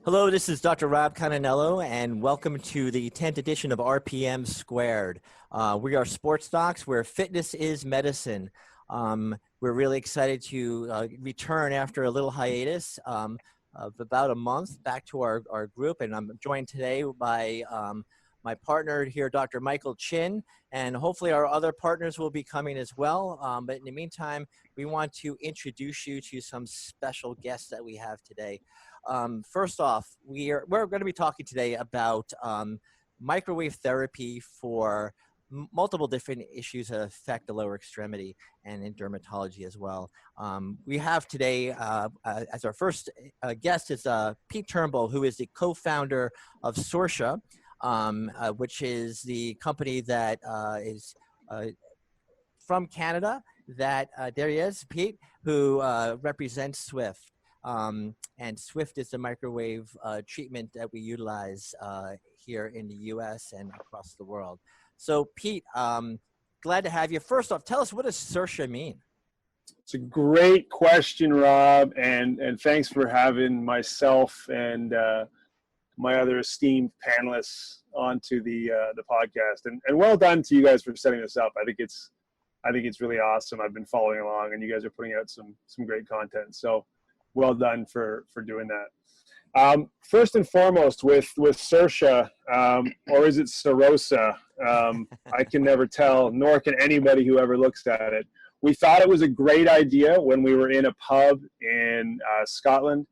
Hello, this is Dr. Rob Cananello, and welcome to the 10th edition of RPM Squared. We are sports docs where fitness is medicine. We're really excited to return after a little hiatus of about a month back to our group, and I'm joined today by my partner here, Dr. Michael Chin, and hopefully our other partners will be coming as well. But in the meantime, we want to introduce you to some special guests that we have today. First off, we're going to be talking today about microwave therapy for multiple different issues that affect the lower extremity and in dermatology as well. We have today as our first guest is Pete Turnbull, who is the co-founder of Saorsa, which is the company that is from Canada. That there he is, Pete, who represents Swift. And Swift is the microwave treatment that we utilize here in the US and across the world. So Pete, glad to have you. First off, tell us, what does Saorsa mean? It's a great question, Rob, and thanks for having myself and my other esteemed panelists onto the podcast. And well done to you guys for setting this up. I think it's really awesome. I've been following along, and you guys are putting out some great content. So well done for doing that. First and foremost, with Saorsa, or is it Saorsa? I can never tell, nor can anybody who ever looks at it. We thought it was a great idea when we were in a pub in Scotland.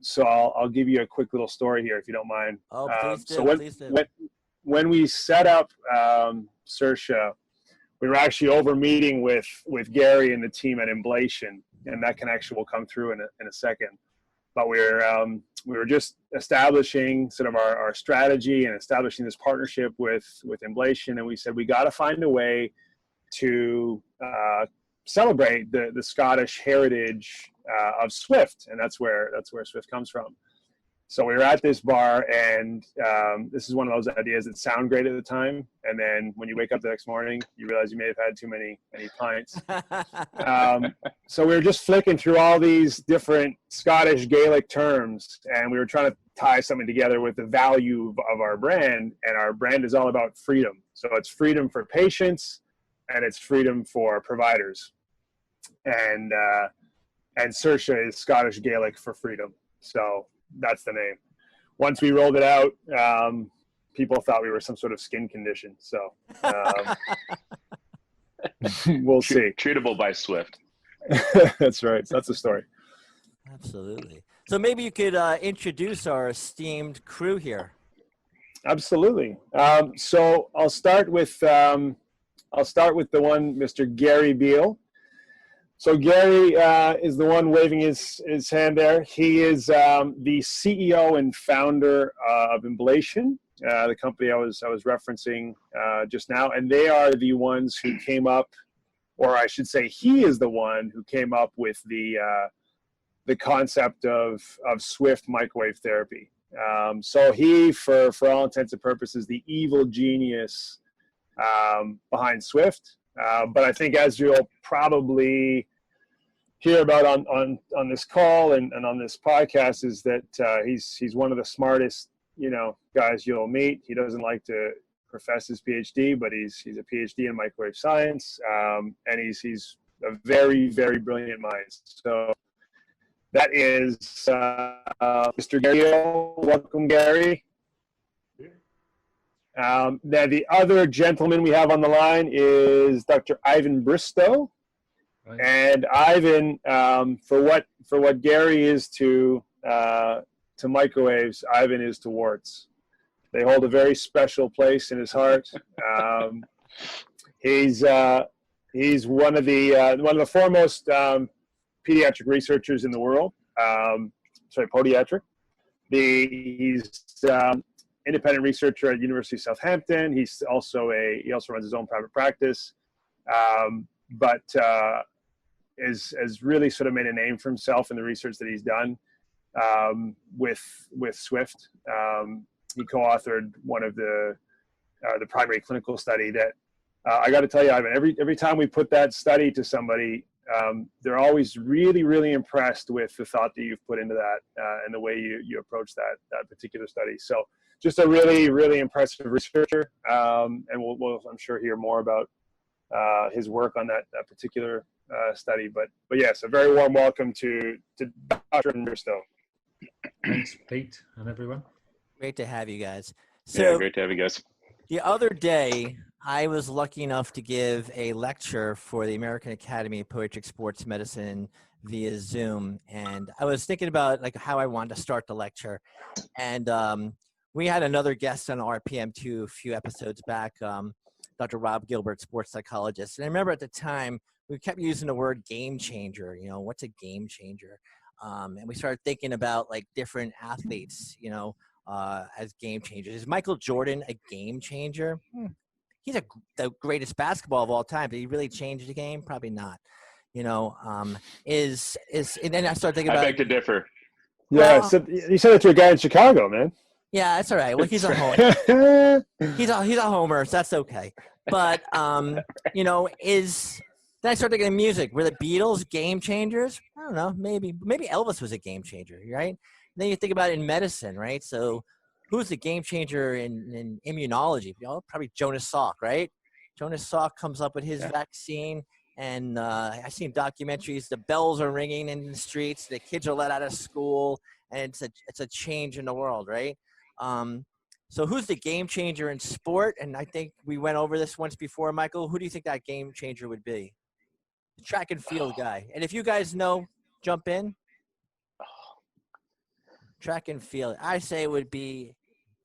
So I'll give you a quick little story here, if you don't mind. Oh, please do. So when we set up Saorsa, we were actually over meeting with Gary and the team at Emblation, and that connection will come through in a second. But we were just establishing sort of our strategy and establishing this partnership with Emblation, and we said we got to find a way to celebrate the Scottish heritage of Swift, and that's where Swift comes from. So we were at this bar, and this is one of those ideas that sound great at the time, and then when you wake up the next morning, you realize you may have had too many pints. So we were just flicking through all these different Scottish Gaelic terms, and we were trying to tie something together with the value of our brand, and our brand is all about freedom. So it's freedom for patients, and it's freedom for providers. And Saorsa is Scottish Gaelic for freedom. So that's the name. Once we rolled it out, people thought we were some sort of skin condition. So we'll see. Treatable by Swift. That's right. That's the story. Absolutely. So maybe you could introduce our esteemed crew here. Absolutely. So I'll start with the one, Mr. Gary Beale. So Gary is the one waving his hand there. He is the CEO and founder of Emblation, the company I was referencing just now, and they are the ones who came up, or I should say, he is the one who came up with the concept of Swift microwave therapy. So he, for all intents and purposes, the evil genius behind Swift. But I think, as you'll probably hear about on this call and on this podcast, is that he's one of the smartest guys you'll meet. He doesn't like to profess his PhD, but he's a PhD in microwave science, and he's a very, very brilliant mind. So that is Mr. Gary. Welcome, Gary. Now, the other gentleman we have on the line is Dr. Ivan Bristow. Right. And Ivan, for what Gary is to microwaves, Ivan is to warts. They hold a very special place in his heart. He's one of the foremost pediatric researchers in the world. Podiatric. He's independent researcher at University of Southampton. He also runs his own private practice, but has really sort of made a name for himself in the research that he's done with Swift. He co-authored one of the primary clinical study that I got to tell you, Ivan, every time we put that study to somebody, they're always really, really impressed with the thought that you've put into that and the way you approach that particular study. So just a really, really impressive researcher, and we'll I'm sure hear more about his work on that particular study. But yes, a very warm welcome to Dr. Bristow. Thanks, Pete, and everyone. Great to have you guys. So Yeah, great to have you guys. the other day, I was lucky enough to give a lecture for the American Academy of Podiatric Sports Medicine via Zoom, and I was thinking about like how I wanted to start the lecture. And we had another guest on RPM2 a few episodes back, Dr. Rob Gilbert, sports psychologist. And I remember at the time we kept using the word game changer. You know, what's a game changer? And we started thinking about like different athletes, you know, as game changers. Is Michael Jordan a game changer? He's the greatest basketball of all time. Did he really change the game? Probably not. You know, and then I started thinking about. I beg to differ. Yeah, Well, so you said it to a guy in Chicago, man. Yeah, that's all right. Well, he's a homer. he's a homer, so that's okay. But you know, then I started thinking of music. Were the Beatles game changers? I don't know. Maybe Elvis was a game changer, right? And then you think about it in medicine, right? So who's the game changer in immunology? You know, probably Jonas Salk, right? Jonas Salk comes up with his vaccine, and I've seen documentaries. The bells are ringing in the streets. The kids are let out of school, and it's a change in the world, right? So who's the game changer in sport? And I think we went over this once before, Michael. Who do you think that game changer would be? The track and field guy. And if you guys know, jump in. Track and field. I say it would be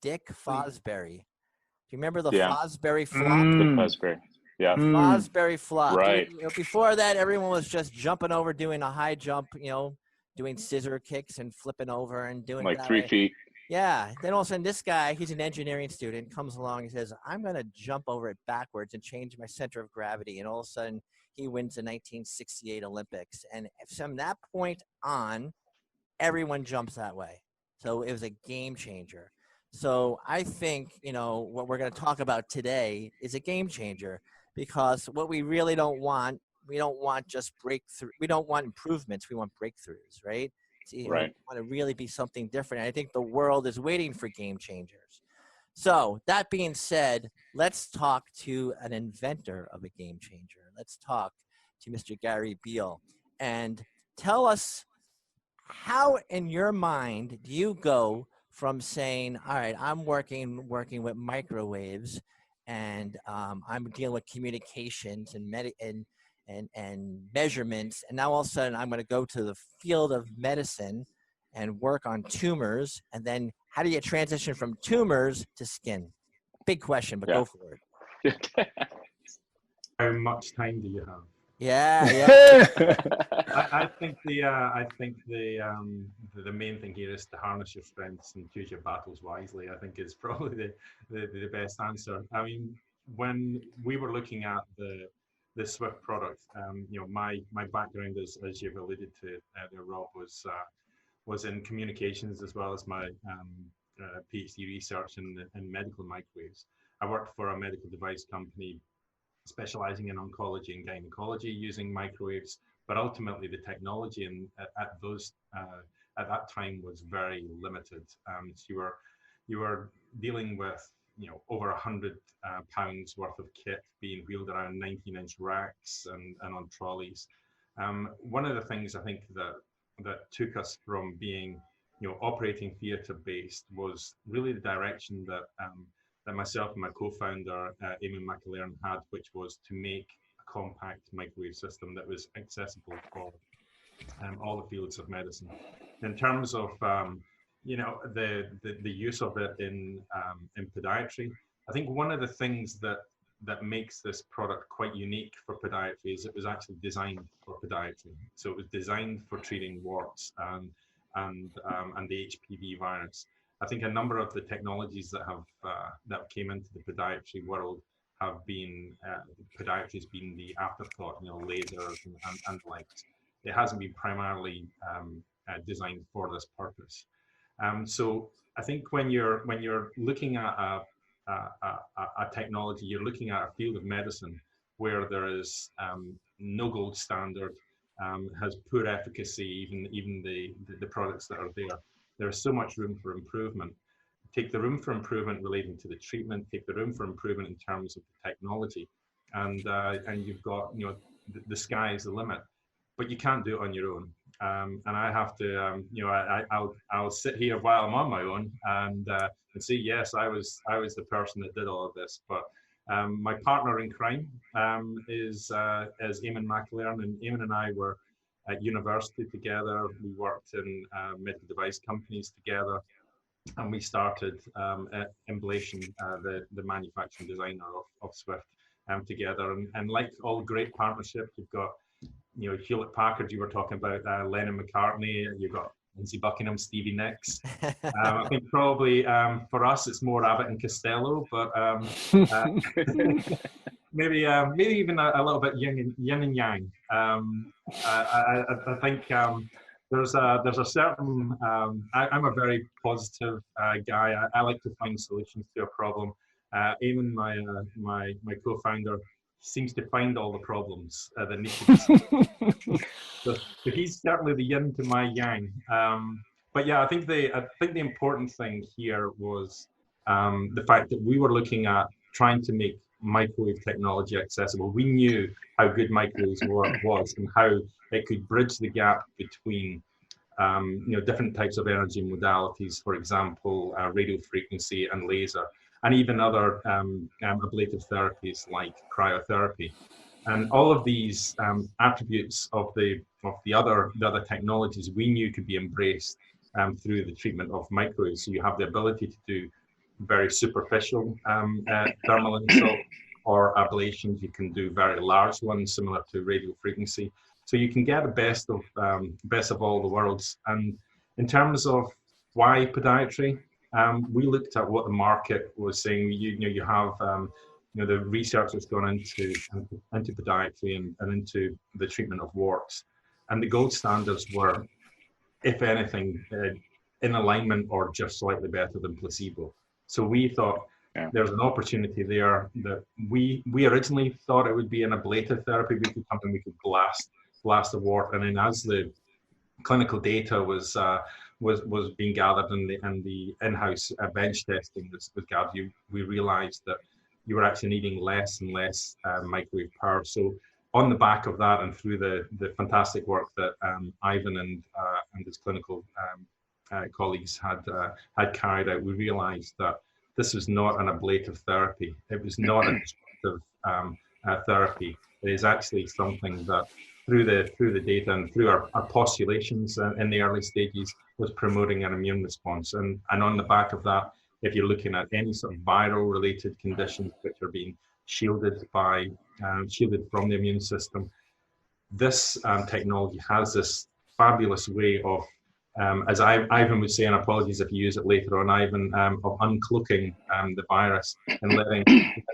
Dick Fosbury. Do you remember the Fosbury flop? The Fosbury. Yeah. Fosbury flop. Right. You know, before that, everyone was just jumping over, doing a high jump, you know, doing scissor kicks and flipping over and doing Like that 3 way. feet. Yeah. Then all of a sudden, this guy, he's an engineering student, comes along and says, I'm going to jump over it backwards and change my center of gravity. And all of a sudden, he wins the 1968 Olympics. And from that point on, everyone jumps that way. So it was a game changer. So I think, you know, what we're going to talk about today is a game changer, because what we really don't want, we don't want just breakthrough. We don't want improvements. We want breakthroughs, right? So, you know, we want to really be something different. And I think the world is waiting for game changers. So that being said, let's talk to an inventor of a game changer. Let's talk to Mr. Gary Beale and tell us, how in your mind do you go from saying, all right, I'm working with microwaves, and I'm dealing with communications and measurements, and now all of a sudden I'm going to go to the field of medicine and work on tumors, and then how do you transition from tumors to skin? Big question, but go for it. How much time do you have? Yeah. I think the main thing here is to harness your strengths and choose your battles wisely. I think is probably the best answer. I mean, when we were looking at the Swift product, you know, my background, as you've alluded to, Rob, was in communications, as well as my PhD research in medical microwaves. I worked for a medical device company specializing in oncology and gynecology using microwaves, but ultimately the technology at that time was very limited. So you were dealing with, you know, over 100 pounds worth of kit being wheeled around 19-inch racks and on trolleys. One of the things I think that took us from being, you know, operating theatre based was really the direction that myself and my co-founder, Eamon McAlearn, had, which was to make a compact microwave system that was accessible for all the fields of medicine. In terms of, you know, the use of it in podiatry, I think one of the things that makes this product quite unique for podiatry is it was actually designed for podiatry. So it was designed for treating warts and the HPV virus. I think a number of the technologies that came into the podiatry world have been, podiatry has been the afterthought, you know, lasers and lights. It hasn't been primarily designed for this purpose. So I think when you're looking at a technology, you're looking at a field of medicine where there is no gold standard, has poor efficacy, even the products that are there. There's so much room for improvement. Take the room for improvement relating to the treatment, take the room for improvement in terms of the technology, and you've got, you know, the sky is the limit, but you can't do it on your own. And I have to, you know, I'll sit here while I'm on my own and say, yes, I was the person that did all of this. But my partner in crime is Eamon McAlearn, and Eamon and I were at university together. We worked in medical device companies together, and we started Emblation, the manufacturing designer of Swift, together. And like all great partnerships, you've got, you know, Hewlett Packard, you were talking about Lennon McCartney, you've got Lindsey Buckingham, Stevie Nicks. I think probably for us it's more Abbott and Costello, but maybe even a little bit yin and yang. I think there's a certain I'm a very positive guy. I like to find solutions to a problem. Eamon, my co-founder, seems to find all the problems that need to be solved. So he's certainly the yin to my yang. But yeah, I think the important thing here was the fact that we were looking at trying to make microwave technology accessible. We knew how good microwaves was and how it could bridge the gap between you know, different types of energy modalities, for example, radio frequency and laser, and even other ablative therapies like cryotherapy. And all of these attributes of the other technologies we knew could be embraced through the treatment of microwaves. So you have the ability to do very superficial thermal insult or ablations. You can do very large ones similar to radio frequency. So you can get the best of all the worlds. And in terms of why podiatry, we looked at what the market was saying. You have you know, the research that's gone into podiatry and into the treatment of warts, and the gold standards were, if anything, in alignment or just slightly better than placebo. So we thought there's an opportunity there that we originally thought it would be an ablative therapy. We could come and we could blast a wart, and then as the clinical data was being gathered and the in-house bench testing was gathered, we realized that you were actually needing less and less microwave power. So on the back of that, and through the fantastic work that Ivan and his clinical colleagues had carried out, we realized that this was not an ablative therapy. It was not a destructive therapy. It is actually something that through the data and through our postulations in the early stages was promoting an immune response. And on the back of that, if you're looking at any sort of viral related conditions which are being shielded from the immune system, this technology has this fabulous way of, as Ivan would say, and apologies if you use it later on, Ivan, of uncloaking the virus and letting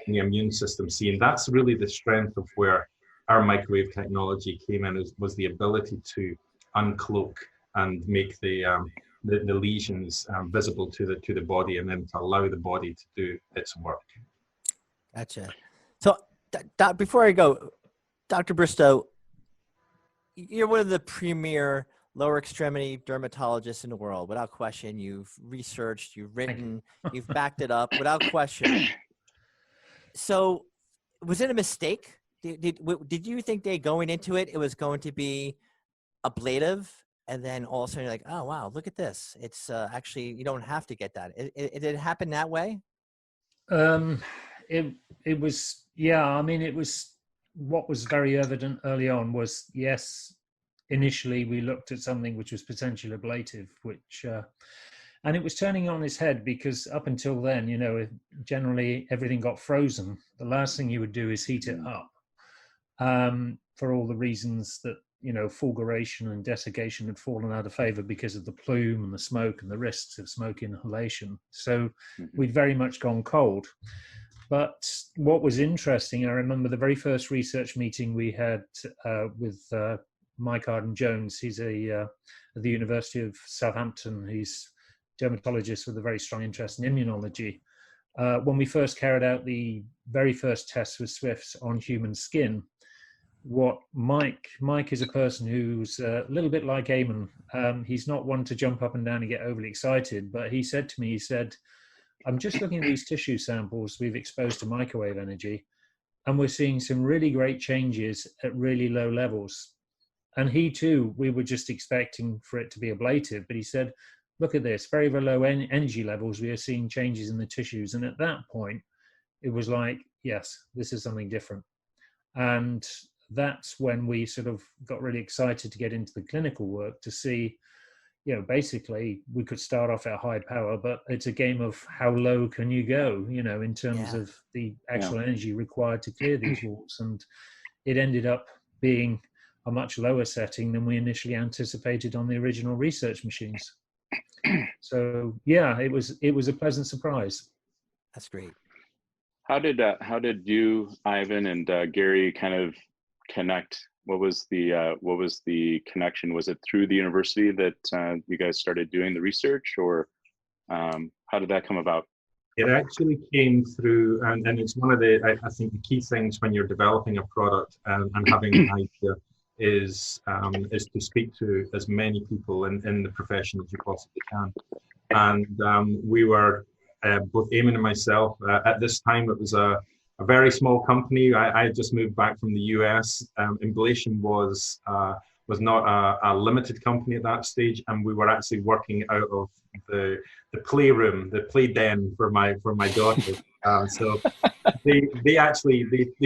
the immune system see. And that's really the strength of where our microwave technology came in, was the ability to uncloak and make the lesions visible to the body, and then to allow the body to do its work. Gotcha. So before I go, Dr. Bristow, you're one of the premier lower extremity dermatologists in the world, without question. You've researched, you've written, you've backed it up, without question. So was it a mistake? Did you think going into it was going to be ablative, and then all of a sudden you're like, oh wow, look at this, it's actually, you don't have to get that? Did it happen that way? It was, yeah, I mean, it was, what was very evident early on was, yes, initially we looked at something which was potentially ablative, which and it was turning on its head, because up until then, you know, generally everything got frozen. The last thing you would do is heat it up, for all the reasons that, you know, fulguration and desiccation had fallen out of favor because of the plume and the smoke and the risks of smoke inhalation. So we'd very much gone cold. But what was interesting, I remember the very first research meeting we had with Mike Arden-Jones. He's at the University of Southampton. He's a dermatologist with a very strong interest in immunology. When we first carried out the very first tests with Swifts on human skin, what Mike is a person who's a little bit like Eamon. He's not one to jump up and down and get overly excited, but he said to me, he said, I'm just looking at these tissue samples we've exposed to microwave energy, and we're seeing some really great changes at really low levels. And he too, we were just expecting for it to be ablative, but he said, look at this, very, very low energy levels, we are seeing changes in the tissues. And at that point, it was like, yes, this is something different. And that's when we sort of got really excited to get into the clinical work to see, you know, basically we could start off at high power, but it's a game of how low can you go, you know, in terms of the actual energy required to clear these warts. And it ended up being a much lower setting than we initially anticipated on the original research machines. So yeah, it was a pleasant surprise. That's great. How did you, Ivan, and Gary kind of connect? What was the connection? Was it through the university that you guys started doing the research, or how did that come about? It actually came through, and it's one of the, I think the key things when you're developing a product and having an idea is to speak to as many people in the profession as you possibly can. And we were, both Eamon and myself, at this time it was a very small company. I had just moved back from the US. Emblation was not a limited company at that stage, and we were actually working out of the playroom, the play den for my daughter. So they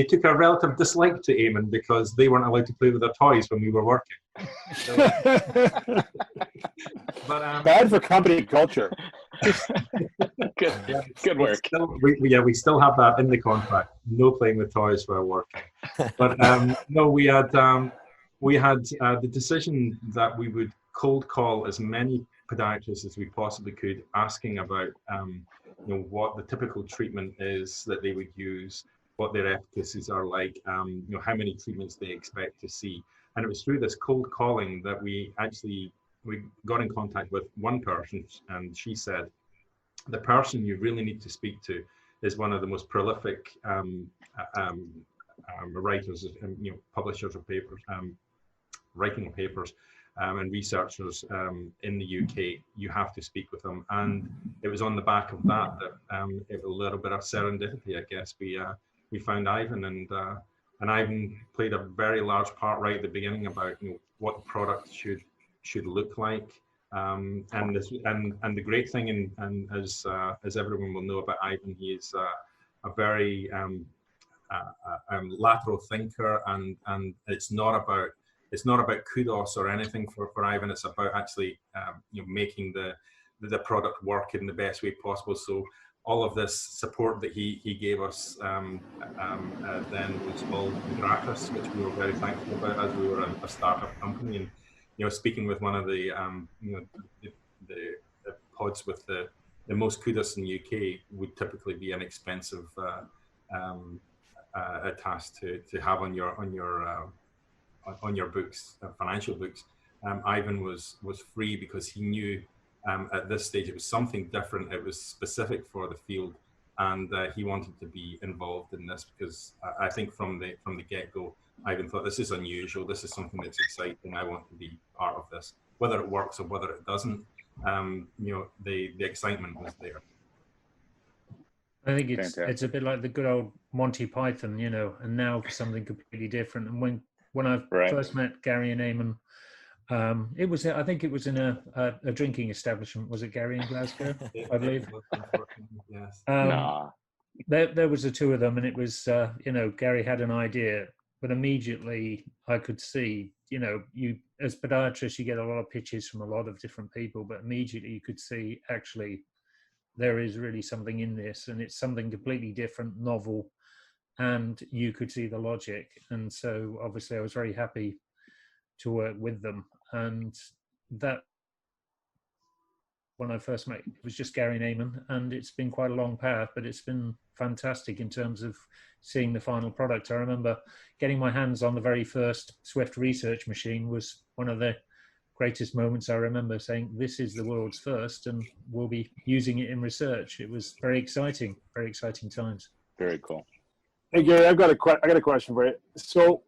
took a relative dislike to Eamon because they weren't allowed to play with their toys when we were working. So, but, bad for company culture. Good work. We still have that in the contract. No playing with toys while working. But no, we had the decision that we would cold call as many podiatrists as we possibly could, asking about you know, what the typical treatment is that they would use, what their efficacies are like, you know, how many treatments they expect to see. And it was through this cold calling that we got in contact with one person, and she said, the person you really need to speak to is one of the most prolific writers, you know, publishers of papers, writing of papers, and researchers in the UK. You have to speak with them. And it was on the back of that it was a little bit of serendipity, I guess. We found Ivan, and Ivan played a very large part right at the beginning about, you know, what the product should look like. And the great thing, and as everyone will know about Ivan, he is a very lateral thinker, and it's not about kudos or anything for Ivan. It's about actually you know, making the product work in the best way possible. So all of this support that he gave us then was all gratis, which we were very thankful about, as we were a startup company. And you know, speaking with one of the you know, the pods with the most kudos in the UK would typically be an expensive a task to have on your books, financial books. Ivan was free because he knew at this stage it was something different. It was specific for the field, and he wanted to be involved in this because I think from the get-go, Ivan thought, this is unusual. This is something that's exciting. I want to be part of this, whether it works or whether it doesn't. You know, the excitement was there. I think it's a bit like the good old Monty Python, you know, and now for something completely different. And when I first met Gary and Eamon, I think it was in a drinking establishment. Was it Gary in Glasgow? I believe. Yes. There was the two of them, and it was you know, Gary had an idea, but immediately I could see, you know, you as podiatrists, you get a lot of pitches from a lot of different people, but immediately you could see actually there is really something in this, and it's something completely different, novel, and you could see the logic. And so obviously I was very happy to work with them. And that, when I first met, it was just Gary and Eamon, and it's been quite a long path, but it's been fantastic in terms of seeing the final product. I remember getting my hands on the very first Swift research machine was one of the greatest moments. I remember saying, this is the world's first, and we'll be using it in research. It was very exciting times. Very cool. Hey Gary, I got a question for you. So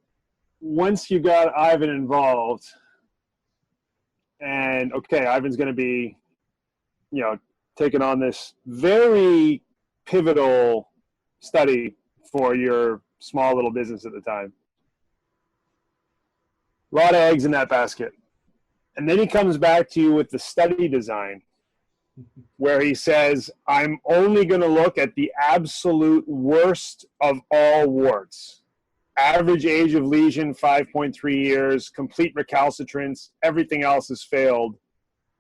once you got Ivan involved, and okay, Ivan's going to be, taking on this very pivotal study for your small little business at the time. A lot of eggs in that basket. And then he comes back to you with the study design where he says, I'm only going to look at the absolute worst of all warts. Average age of lesion, 5.3 years, complete recalcitrance, everything else has failed.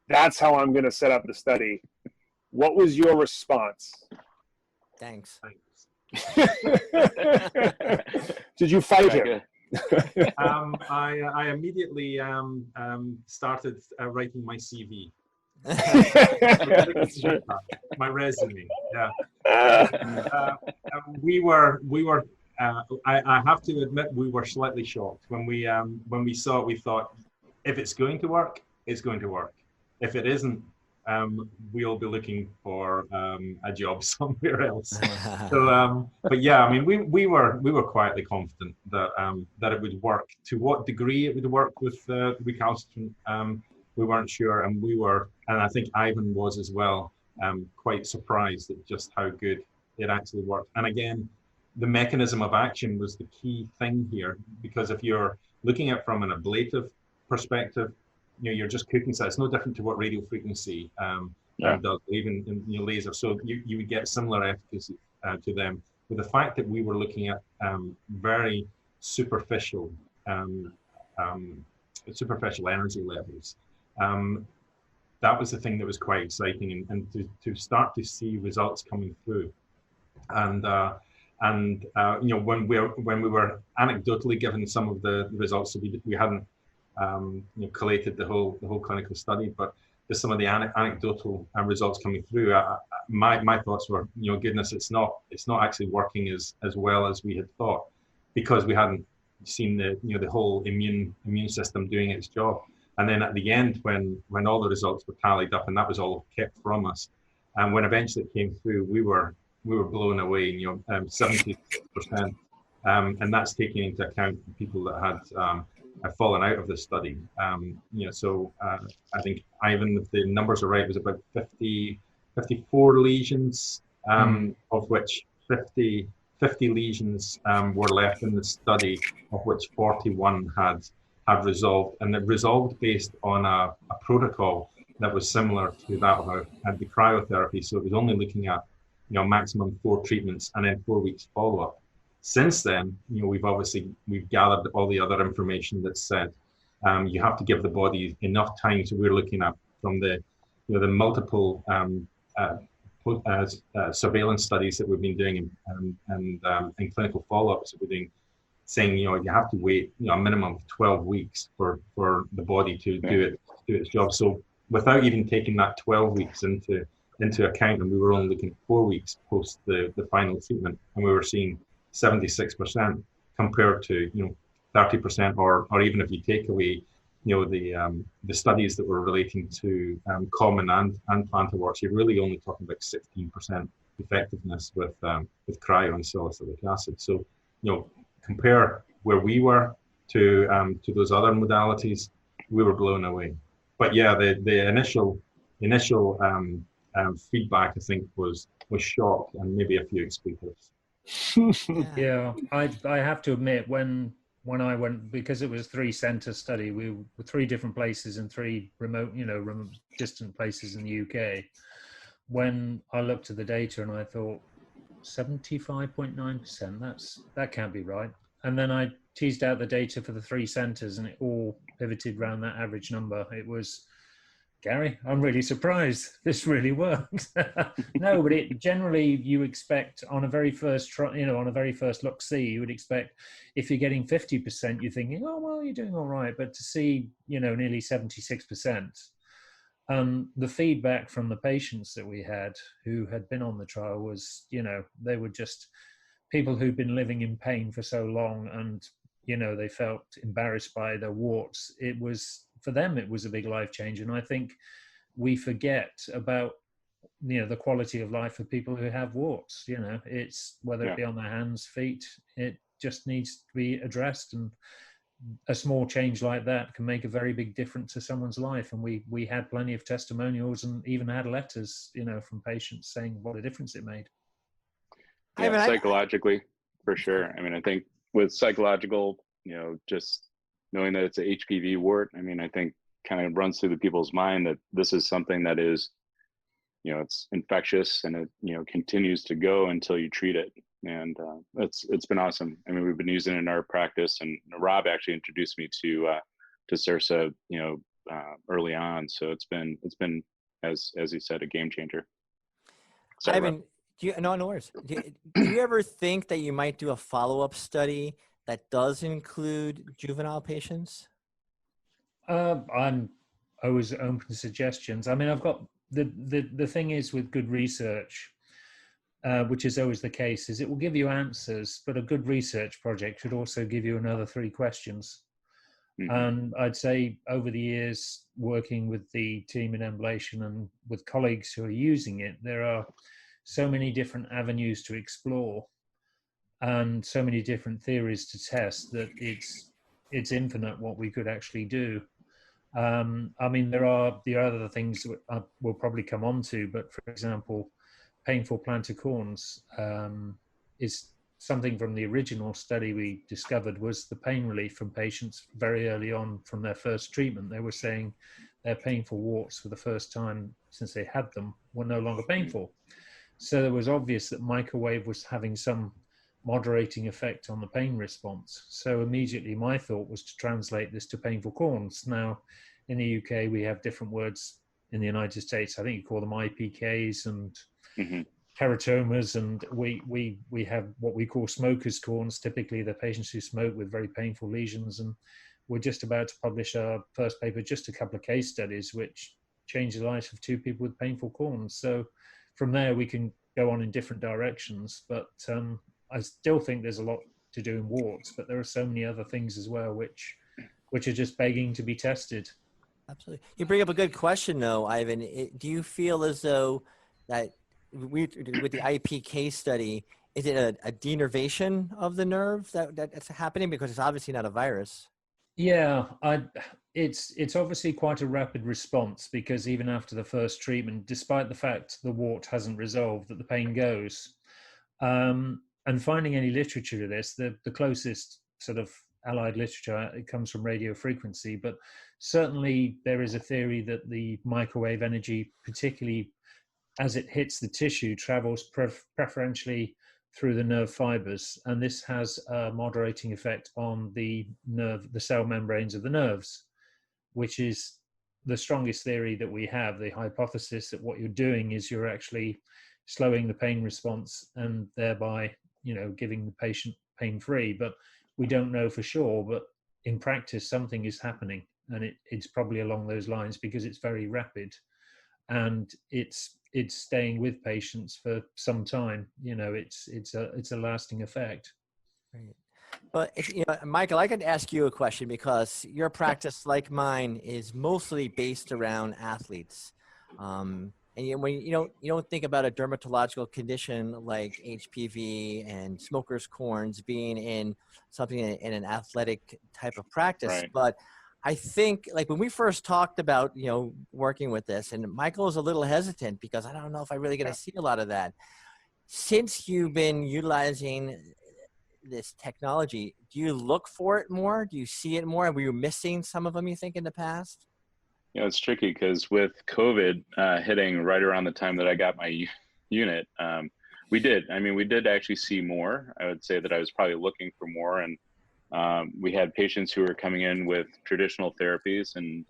That's how I'm going to set up the study. What was your response? Thanks. Did you fight him? I immediately started writing my CV. That's right. My resume. Yeah. I have to admit, we were slightly shocked when we saw it. We thought, if it's going to work, it's going to work. If it isn't, we'll be looking for a job somewhere else. So, but yeah, I mean, we were quietly confident that it would work. To what degree it would work with recalcitrant, we weren't sure, and I think Ivan was as well, quite surprised at just how good it actually worked. And again, the mechanism of action was the key thing here, because if you're looking at it from an ablative perspective, you're just cooking, so it's no different to what radio frequency does, even in laser. So you would get similar efficacy to them. With the fact that we were looking at very superficial energy levels, that was the thing that was quite exciting, and to start to see results coming through. And when we were anecdotally given some of the results, so we hadn't collated the whole clinical study, but just some of the anecdotal results coming through, my thoughts were, goodness, it's not actually working as well as we had thought, because we hadn't seen the whole immune system doing its job. And then at the end, when all the results were tallied up, and that was all kept from us, and when eventually it came through, we were blown away. 70%, and that's taking into account the people that had fallen out of the study. So I think, Ivan, if the numbers are right, it was about 54 lesions, of which 50 lesions were left in the study, of which 41 had resolved, and it resolved based on a protocol that was similar to that of the cryotherapy. So it was only looking at maximum 4 treatments and then 4 weeks follow-up. Since then, we've gathered all the other information that's said. You have to give the body enough time. So we're looking at from the multiple surveillance studies that we've been doing and clinical follow-ups that we're doing, saying you have to wait a minimum of 12 weeks for the body to do its job. So without even taking that 12 weeks into account, and we were only looking at 4 weeks post the final treatment, and we were seeing 76% compared to 30%, or even if you take away the studies that were relating to common and plantar warts, you're really only talking about 16% effectiveness with cryo and salicylic acid. So compare where we were to those other modalities, we were blown away. But yeah, the initial feedback, I think, was shock and maybe a few expletives. Yeah, I have to admit, when I went, because it was 3-center study, we were 3 different places in 3 remote distant places in the UK. When I looked at the data and I thought 75.9%, that can't be right. And then I teased out the data for the 3 centers, and it all pivoted around that average number. It was, Gary, I'm really surprised. This really works. No, but it generally, you expect on a very first try, on a very first look see, you would expect, if you're getting 50%, you're thinking, oh, well, you're doing all right. But to see, nearly 76%, the feedback from the patients that we had who had been on the trial was, they were just people who'd been living in pain for so long, and, they felt embarrassed by their warts. It was, for them, it was a big life change. And I think we forget about, the quality of life of people who have warts. It's whether it be on their hands, feet, it just needs to be addressed. And a small change like that can make a very big difference to someone's life. And we had plenty of testimonials and even had letters, from patients saying what a difference it made. Yeah, psychologically, for sure. I mean, I think with psychological, just knowing that it's a HPV wart, I mean, I think kind of runs through the people's mind that this is something that is, it's infectious and it, continues to go until you treat it. And it's been awesome. I mean, we've been using it in our practice, and Rob actually introduced me to Saorsa, early on. So it's been as he said, a game changer. Sorry, Ivan, no worries. Do you ever think that you might do a follow-up study that does include juvenile patients? I'm always open to suggestions. I mean, I've got the thing is with good research, which is always the case, is it will give you answers, but a good research project should also give you another 3 questions. Mm-hmm. And I'd say over the years, working with the team in Emblation and with colleagues who are using it, there are so many different avenues to explore and so many different theories to test that it's infinite what we could actually do. I mean, there are other things that we'll probably come on to, but for example, painful plantar corns is something from the original study we discovered was the pain relief from patients very early on from their first treatment. They were saying their painful warts for the first time since they had them were no longer painful. So it was obvious that microwave was having some moderating effect on the pain response. So immediately my thought was to translate this to painful corns. Now, in the UK, we have different words. In the United States, I think you call them IPKs and keratomas, and we have what we call smokers' corns. Typically, the patients who smoke with very painful lesions, and we're just about to publish our first paper, just a couple of case studies, which changed the lives of 2 people with painful corns. So from there, we can go on in different directions, but I still think there's a lot to do in warts, but there are so many other things as well, which are just begging to be tested. Absolutely. You bring up a good question, though, Ivan. Do you feel as though that with the IPK study, is it a denervation of the nerve that's happening? Because it's obviously not a virus. Yeah, it's obviously quite a rapid response, because even after the first treatment, despite the fact the wart hasn't resolved, that the pain goes. And finding any literature to this, the closest sort of allied literature, it comes from radio frequency, but certainly there is a theory that the microwave energy, particularly as it hits the tissue, travels preferentially through the nerve fibers, and this has a moderating effect on the cell membranes of the nerves, which is the strongest theory that we have. The hypothesis that what you're doing is you're actually slowing the pain response and thereby, giving the patient pain-free. But we don't know for sure, but in practice, something is happening, and it's probably along those lines because it's very rapid, and it's staying with patients for some time. It's a lasting effect. Right. But Michael, I could ask you a question, because your practice, like mine, is mostly based around athletes. And when you don't think about a dermatological condition like HPV and smokers' corns being in something in an athletic type of practice, right. But I think, like, when we first talked about, working with this, and Michael is a little hesitant because I don't know if I'm really going to see a lot of that. Since you've been utilizing this technology, do you look for it more? Do you see it more? Were you missing some of them, you think, in the past? It's tricky because with COVID hitting right around the time that I got my unit, we did actually see more. I would say that I was probably looking for more, and we had patients who were coming in with traditional therapies and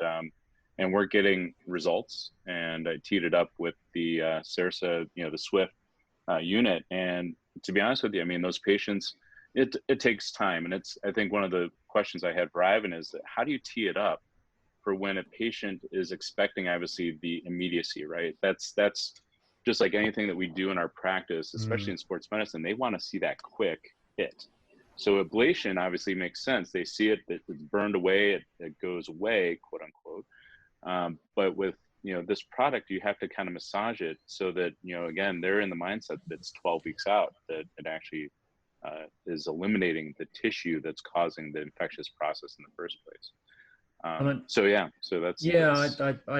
weren't getting results. And I teed it up with the Saorsa, the Swift unit. And to be honest with you, I mean, those patients, it takes time. And I think one of the questions I had for Ivan is that how do you tee it up for when a patient is expecting, obviously, the immediacy, right? That's just like anything that we do in our practice, especially in sports medicine. They want to see that quick hit. So ablation obviously makes sense. They see it, it's burned away, it goes away, quote unquote. But with this product, you have to kind of massage it so that again, they're in the mindset that it's 12 weeks out that it actually eliminating the tissue that's causing the infectious process in the first place. I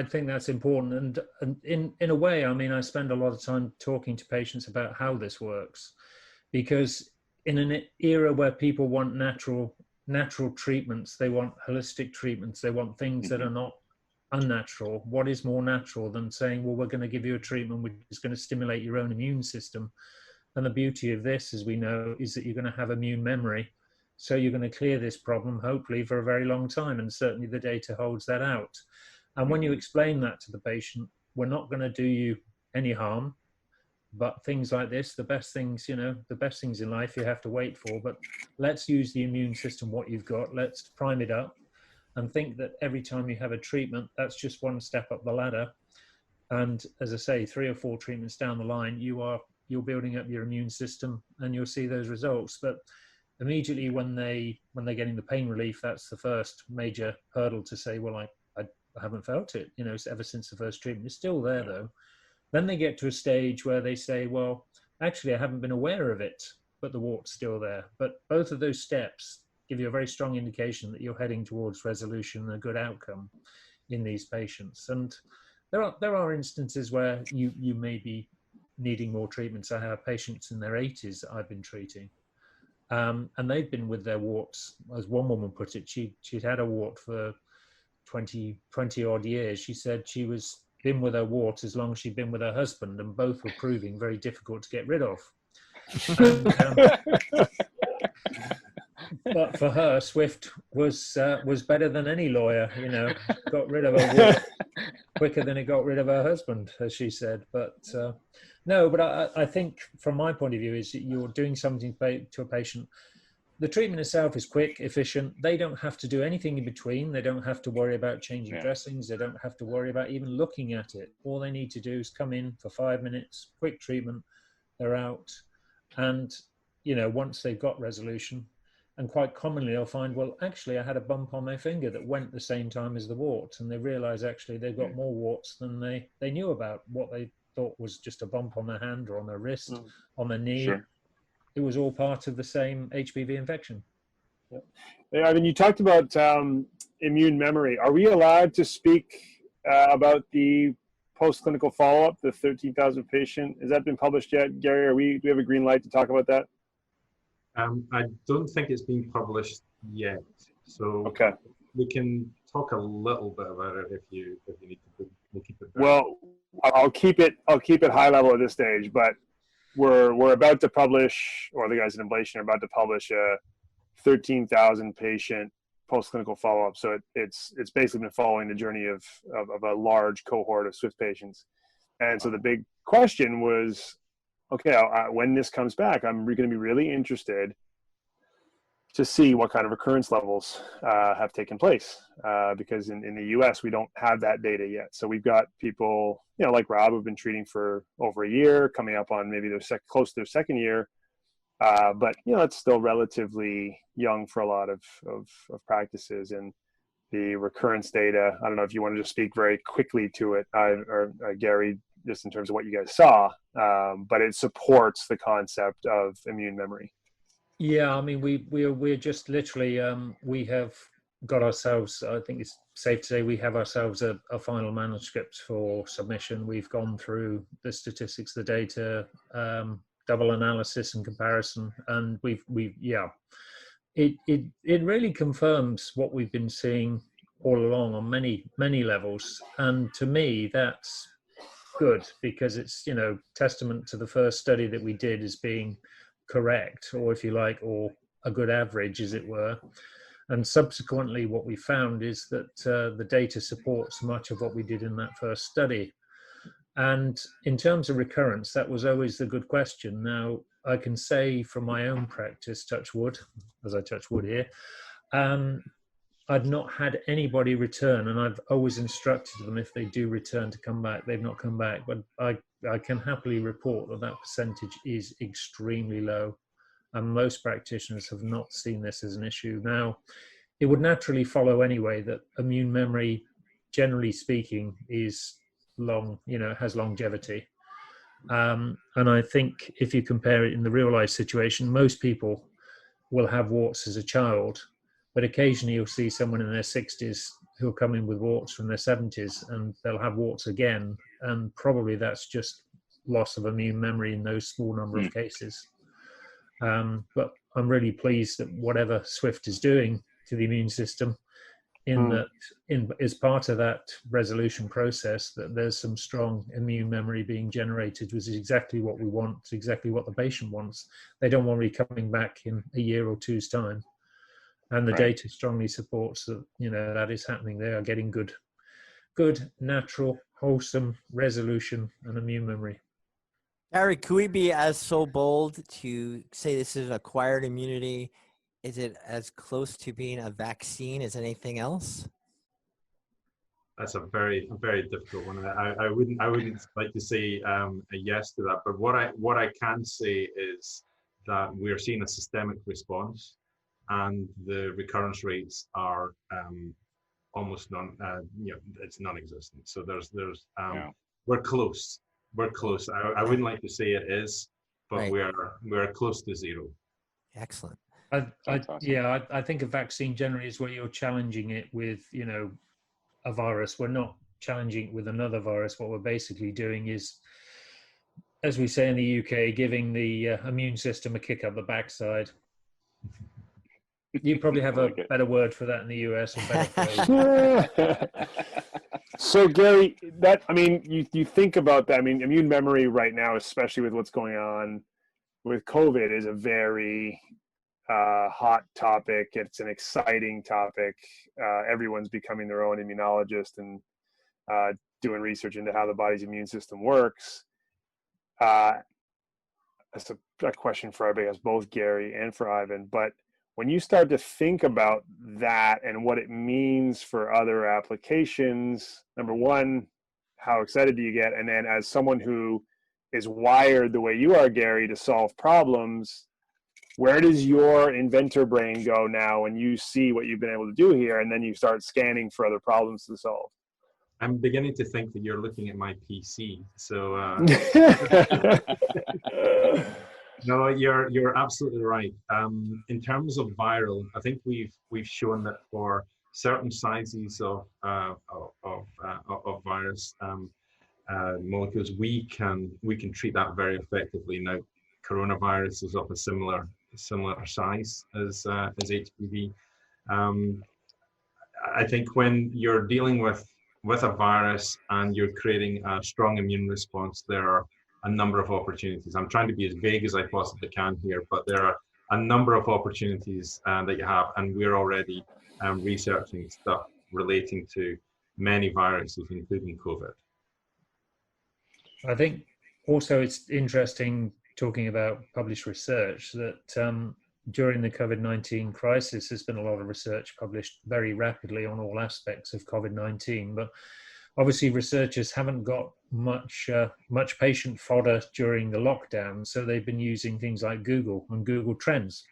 think that's important, and in a way, I mean, I spend a lot of time talking to patients about how this works, because in an era where people want natural treatments, they want holistic treatments, they want things that are not unnatural. What is more natural than saying, well, we're going to give you a treatment which is going to stimulate your own immune system? And the beauty of this, as we know, is that you're going to have immune memory. So you're going to clear this problem, hopefully, for a very long time. And certainly the data holds that out. And when you explain that to the patient, we're not going to do you any harm, but things like this, the best things in life you have to wait for. But let's use the immune system, what you've got. Let's prime it up and think that every time you have a treatment, that's just one step up the ladder. And as I say, 3 or 4 treatments down the line, you're building up your immune system and you'll see those results. But immediately when they're getting the pain relief, that's the first major hurdle to say, well, I haven't felt it, ever since the first treatment. It's still there though. Then they get to a stage where they say, well, actually, I haven't been aware of it, but the wart's still there. But both of those steps give you a very strong indication that you're heading towards resolution and a good outcome in these patients. And there are instances where you may be needing more treatments. I have patients in their 80s that I've been treating. And they've been with their warts, as one woman put it, she'd had a wart for 20 odd years. She said she was been with her wart as long as she'd been with her husband, and both were proving very difficult to get rid of. And, but for her, Swift was better than any lawyer, got rid of her wart quicker than it got rid of her husband, as she said. But no, but I think from my point of view is that you're doing something to a patient. The treatment itself is quick, efficient. They don't have to do anything in between. They don't have to worry about changing dressings. They don't have to worry about even looking at it. All they need to do is come in for 5 minutes, quick treatment, they're out. And, once they've got resolution, and quite commonly they'll find, well, actually I had a bump on my finger that went the same time as the wart. And they realize actually they've got more warts than they knew about. What they thought was just a bump on their hand or on their wrist, on their knee. Sure. It was all part of the same HPV infection. Yeah, I mean, you talked about immune memory. Are we allowed to speak about the post-clinical follow-up, the 13,000 patient? Has that been published yet, Gary? Do we have a green light to talk about that? I don't think it's been published yet. So okay, we can talk a little bit about it if you need to. We'll keep it. Well, I'll keep it high level at this stage, but we're about to publish, or the guys at Emblation are about to publish a 13,000 patient post-clinical follow-up. So it's basically been following the journey of a large cohort of Swift patients. And so the big question was, okay, when this comes back, I'm going to be really interested to see what kind of recurrence levels have taken place, because in the US, we don't have that data yet. So we've got people, like Rob, who've been treating for over a year, coming up on maybe close to their second year. But, it's still relatively young for a lot of practices. And the recurrence data, I don't know if you want to just speak very quickly to it, or Gary, just in terms of what you guys saw, but it supports the concept of immune memory. Yeah, I mean, we're just literally, we have got ourselves, I think it's safe to say we have ourselves a final manuscript for submission. We've gone through the statistics, the data, double analysis and comparison, and it really confirms what we've been seeing all along on many levels. And to me, that's good, because it's, testament to the first study that we did as being correct, or if you like, or a good average, as it were. And subsequently what we found is that the data supports much of what we did in that first study. And in terms of recurrence, that was always the good question. Now, I can say from my own practice, touch wood, as I touch wood here, I've not had anybody return, and I've always instructed them, if they do return, to come back. They've not come back, but I can happily report that percentage is extremely low, and most practitioners have not seen this as an issue. Now, it would naturally follow anyway that immune memory, generally speaking, is long, has longevity. And I think if you compare it in the real life situation, most people will have warts as a child, but occasionally you'll see someone in their 60s who'll come in with warts from their 70s, and they'll have warts again. And probably that's just loss of immune memory in those small number of cases. But I'm really pleased that whatever Swift is doing to the immune system, as part of that resolution process, that there's some strong immune memory being generated, which is exactly what we want, exactly what the patient wants. They don't want to be coming back in a year or two's time. And the data strongly supports that, that is happening. They are getting good, natural, wholesome resolution and immune memory. Gary, could we be as so bold to say this is acquired immunity? Is it as close to being a vaccine as anything else? That's a very difficult one. I wouldn't like to say a yes to that. But what I can say is that we are seeing a systemic response, and the recurrence rates are almost it's non-existent. So we're close. We're close. I wouldn't like to say it is, but we're close to zero. Excellent. I think a vaccine generally is where you're challenging it with, a virus. We're not challenging it with another virus. What we're basically doing is, as we say in the UK, giving the immune system a kick up the backside. You probably have a better word for that in the US. So Gary, you think about that. I mean, immune memory right now, especially with what's going on with COVID, is a very hot topic. It's an exciting topic. Everyone's becoming their own immunologist and doing research into how the body's immune system works. That's a question for everybody, as both Gary and for Ivan. But when you start to think about that and what it means for other applications, number one, how excited do you get? And then as someone who is wired the way you are, Gary, to solve problems, where does your inventor brain go now when you see what you've been able to do here, and then you start scanning for other problems to solve? I'm beginning to think that you're looking at my PC. So no, you're absolutely right. In terms of viral, I think we've shown that for certain sizes of virus molecules, we can treat that very effectively. Now, coronavirus is of a similar size as HPV. I think when you're dealing with a virus and you're creating a strong immune response, there are a number of opportunities. I'm trying to be as vague as I possibly can here, but there are a number of opportunities that you have, and we're already researching stuff relating to many viruses, including COVID. I think also it's interesting, talking about published research, that during the COVID-19 crisis, there's been a lot of research published very rapidly on all aspects of COVID-19, but obviously researchers haven't got much patient fodder during the lockdown, so they've been using things like Google and Google Trends.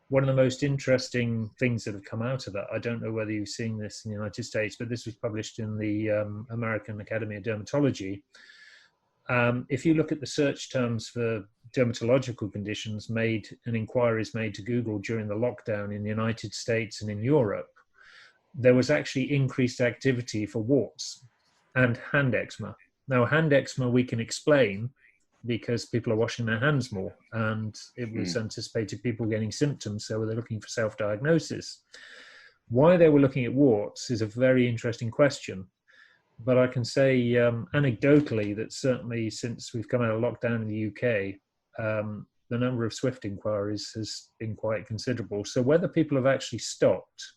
One of the most interesting things that have come out of that, I don't know whether you've seen this in the United States, but this was published in the American Academy of Dermatology. If you look at the search terms for dermatological conditions made and inquiries made to Google during the lockdown in the United States and in Europe, there was actually increased activity for warts and hand eczema. Now, hand eczema we can explain because people are washing their hands more, and it was anticipated people getting symptoms, so they're looking for self-diagnosis. Why they were looking at warts is a very interesting question. But I can say anecdotally that certainly since we've come out of lockdown in the UK, the number of Swift inquiries has been quite considerable. So whether people have actually stopped,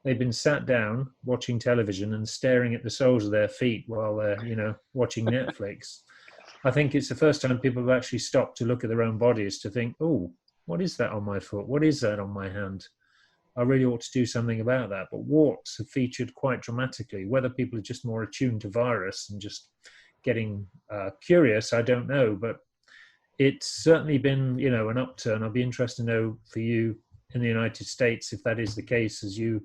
they've been sat down watching television and staring at the soles of their feet while they're, watching Netflix. I think it's the first time people have actually stopped to look at their own bodies to think, oh, what is that on my foot? What is that on my hand? I really ought to do something about that. But warts have featured quite dramatically. Whether people are just more attuned to virus and just getting curious, I don't know. But it's certainly been, an upturn. I'll be interested to know for you in the United States if that is the case. As you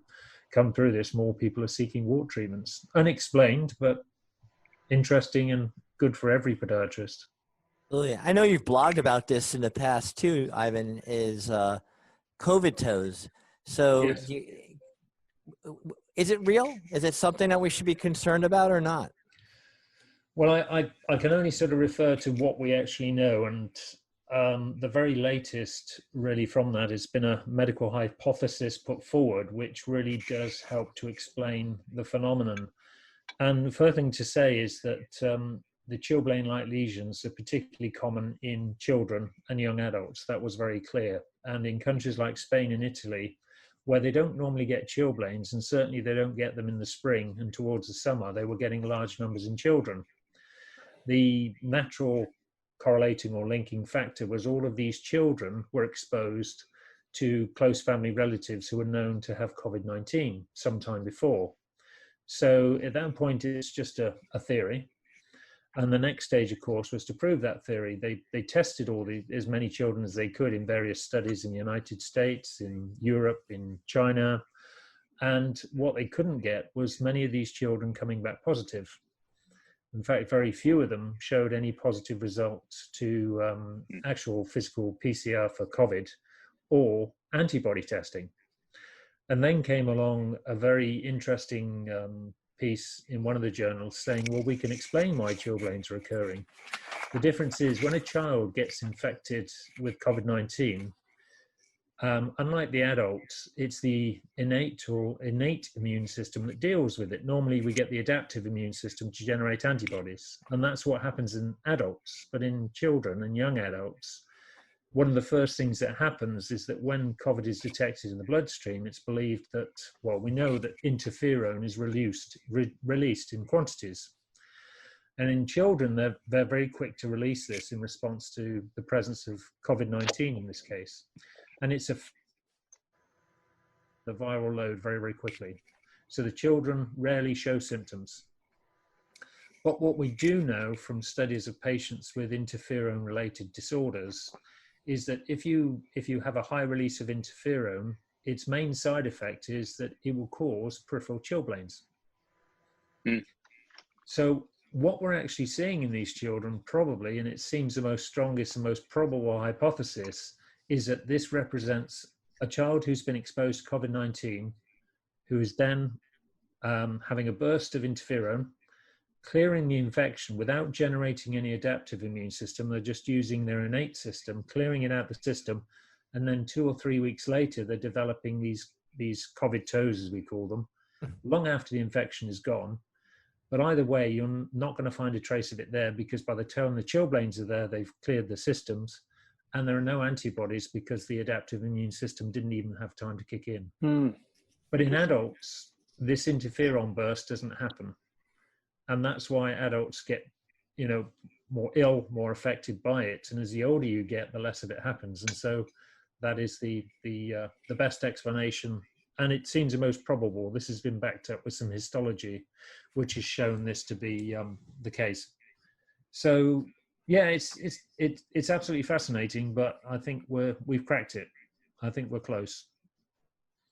come through this, more people are seeking wart treatments. Unexplained, but interesting and good for every podiatrist. Absolutely. I know you've blogged about this in the past too, Ivan, is COVID toes. So Yes. is it real? Is it something that we should be concerned about or not? Well, I can only sort of refer to what we actually know, and the very latest really from that has been a medical hypothesis put forward, which really does help to explain the phenomenon. And the first thing to say is that the chilblain-like lesions are particularly common in children and young adults. That was very clear. And in countries like Spain and Italy, where they don't normally get chilblains, and certainly they don't get them in the spring and towards the summer, they were getting large numbers in children. The natural correlating or linking factor was all of these children were exposed to close family relatives who were known to have COVID-19 sometime before. So at that point, it's just a theory. And the next stage, of course, was to prove that theory. They tested as many children as they could in various studies in the United States, in Europe, in China. And what they couldn't get was many of these children coming back positive. In fact, very few of them showed any positive results to actual physical PCR for COVID or antibody testing. And then came along a very interesting piece in one of the journals saying, well, we can explain why chilblains are occurring. The difference is when a child gets infected with COVID-19, unlike the adults, it's the innate immune system that deals with it. Normally, we get the adaptive immune system to generate antibodies, and that's what happens in adults. But in children and young adults, one of the first things that happens is that when COVID is detected in the bloodstream, it's believed that, well, we know that interferon is released in quantities. And in children, they're very quick to release this in response to the presence of COVID-19 in this case. And it's the viral load very, very quickly. So the children rarely show symptoms. But what we do know from studies of patients with interferon-related disorders is that if you have a high release of interferon, its main side effect is that it will cause peripheral chilblains. So what we're actually seeing in these children probably, and it seems the most strongest and most probable hypothesis, is that this represents a child who's been exposed to COVID-19, who is then having a burst of interferon, clearing the infection without generating any adaptive immune system. They're just using their innate system, clearing it out the system, and then 2 or 3 weeks later, they're developing these COVID toes, as we call them, long after the infection is gone. But either way, you're not going to find a trace of it there, because by the time the chilblains are there, they've cleared the systems, and there are no antibodies because the adaptive immune system didn't even have time to kick in. But in adults, this interferon burst doesn't happen. And that's why adults get, more ill, more affected by it. And as the older you get, the less of it happens. And so that is the best explanation. And it seems the most probable. This has been backed up with some histology, which has shown this to be the case. So yeah, it's absolutely fascinating. But I think we've cracked it. I think we're close.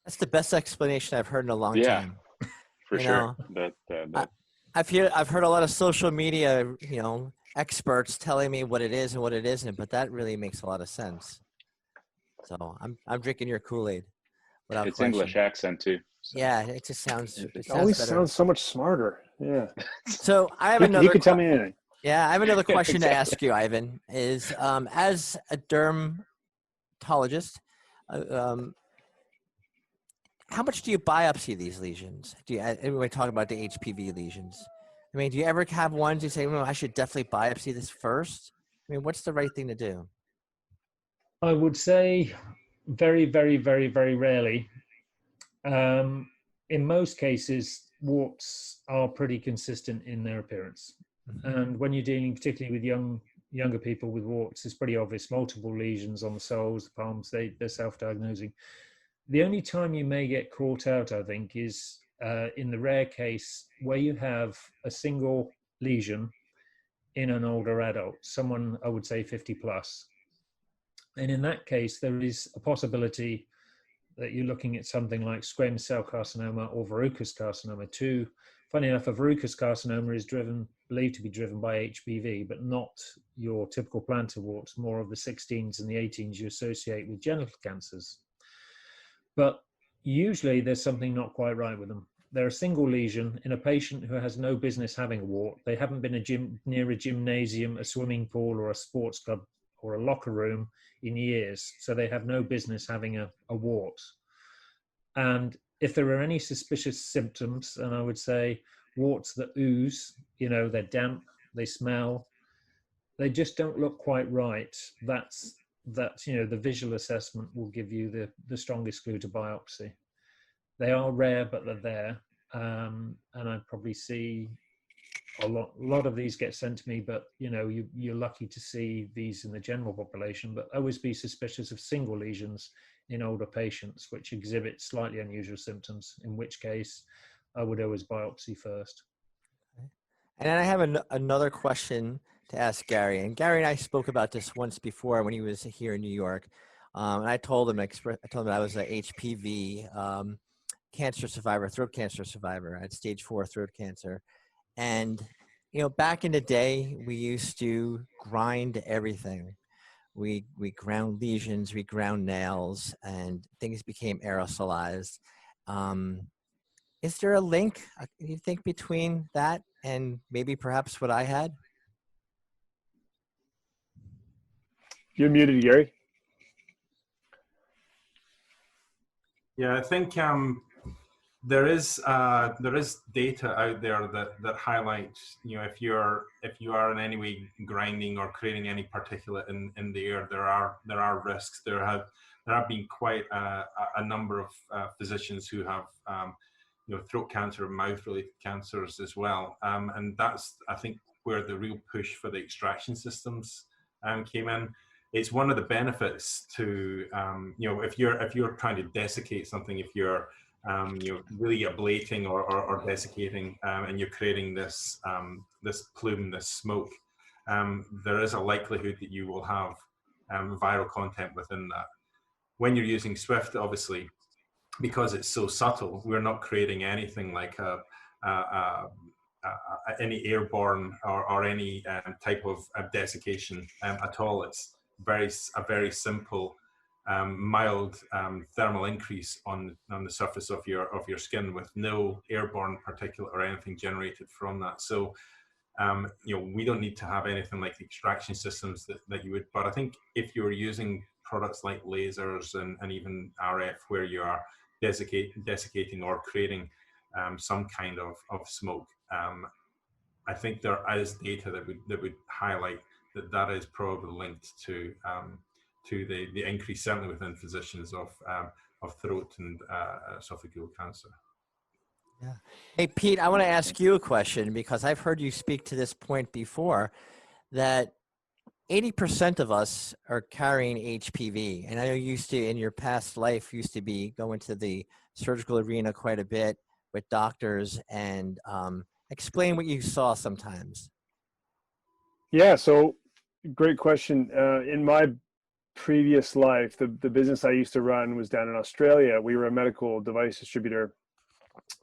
That's the best explanation I've heard in a long time. For sure. I've heard a lot of social media, experts telling me what it is and what it isn't, but that really makes a lot of sense. So I'm drinking your Kool-Aid without it's question. English accent too. So. Yeah, it just sounds. It always sounds so much smarter. Yeah. So I have another. You can tell me anything. Yeah, I have another question Exactly. to ask you, Ivan. Is as a dermatologist, how much do you biopsy these lesions? We talk about the HPV lesions. I mean, do you ever have ones you say, well, I should definitely biopsy this first? I mean, what's the right thing to do? I would say very, very, very, very rarely. In most cases, warts are pretty consistent in their appearance. And when you're dealing particularly with younger people with warts, it's pretty obvious. Multiple lesions on the soles, the palms, they're self-diagnosing. The only time you may get caught out, I think, is in the rare case where you have a single lesion in an older adult, someone I would say 50 plus. And in that case, there is a possibility that you're looking at something like squamous cell carcinoma or verrucous carcinoma too. Funny enough, a verrucous carcinoma is driven believed to be driven by HPV, but not your typical plantar warts, more of the 16s and the 18s you associate with genital cancers. But usually there's something not quite right with them. They're a single lesion in a patient who has no business having a wart. They haven't been near a gymnasium, a swimming pool, or a sports club, or a locker room in years, so they have no business having a wart. And if there are any suspicious symptoms, and I would say warts that ooze, they're damp, they smell, they just don't look quite right, that's the visual assessment will give you the strongest clue to biopsy. They are rare, but they're there, and I probably see a lot of these get sent to me, but you're lucky to see these in the general population. But always be suspicious of single lesions in older patients which exhibit slightly unusual symptoms, in which case I would always biopsy first. And then I have another question to ask Gary. And Gary and I spoke about this once before when he was here in New York. And I told him I was a HPV cancer survivor, throat cancer survivor. I had stage 4 throat cancer. And, back in the day, we used to grind everything. We ground lesions, we ground nails, and things became aerosolized. Is there a link, you think, between that and maybe perhaps what I had? You're muted, Gary. Yeah, I think there is data out there that highlights, if you are in any way grinding or creating any particulate in the air, there are risks. There have been quite a number of physicians who have throat cancer and mouth-related cancers as well, and that's, I think, where the real push for the extraction systems came in. It's one of the benefits to if you're trying to desiccate something, if you're really ablating or desiccating, and you're creating this plume, this smoke, there is a likelihood that you will have viral content within that. When you're using Swift, obviously, because it's so subtle, we're not creating anything like any airborne or any type of desiccation at all. It's a very simple, mild thermal increase on the surface of your skin, with no airborne particulate or anything generated from that. So we don't need to have anything like the extraction systems that you would. But I think if you're using products like lasers and even RF, where you are desiccating or creating some kind of smoke, I think there is data that would highlight that is probably linked to the increase, certainly within physicians, of throat and esophageal cancer. Yeah. Hey, Pete, I want to ask you a question, because I've heard you speak to this point before, that 80% of us are carrying HPV. And I know you used to, in your past life, used to be going to the surgical arena quite a bit with doctors, and explain what you saw sometimes. Yeah, so great question. In my previous life, the business I used to run was down in Australia. We were a medical device distributor,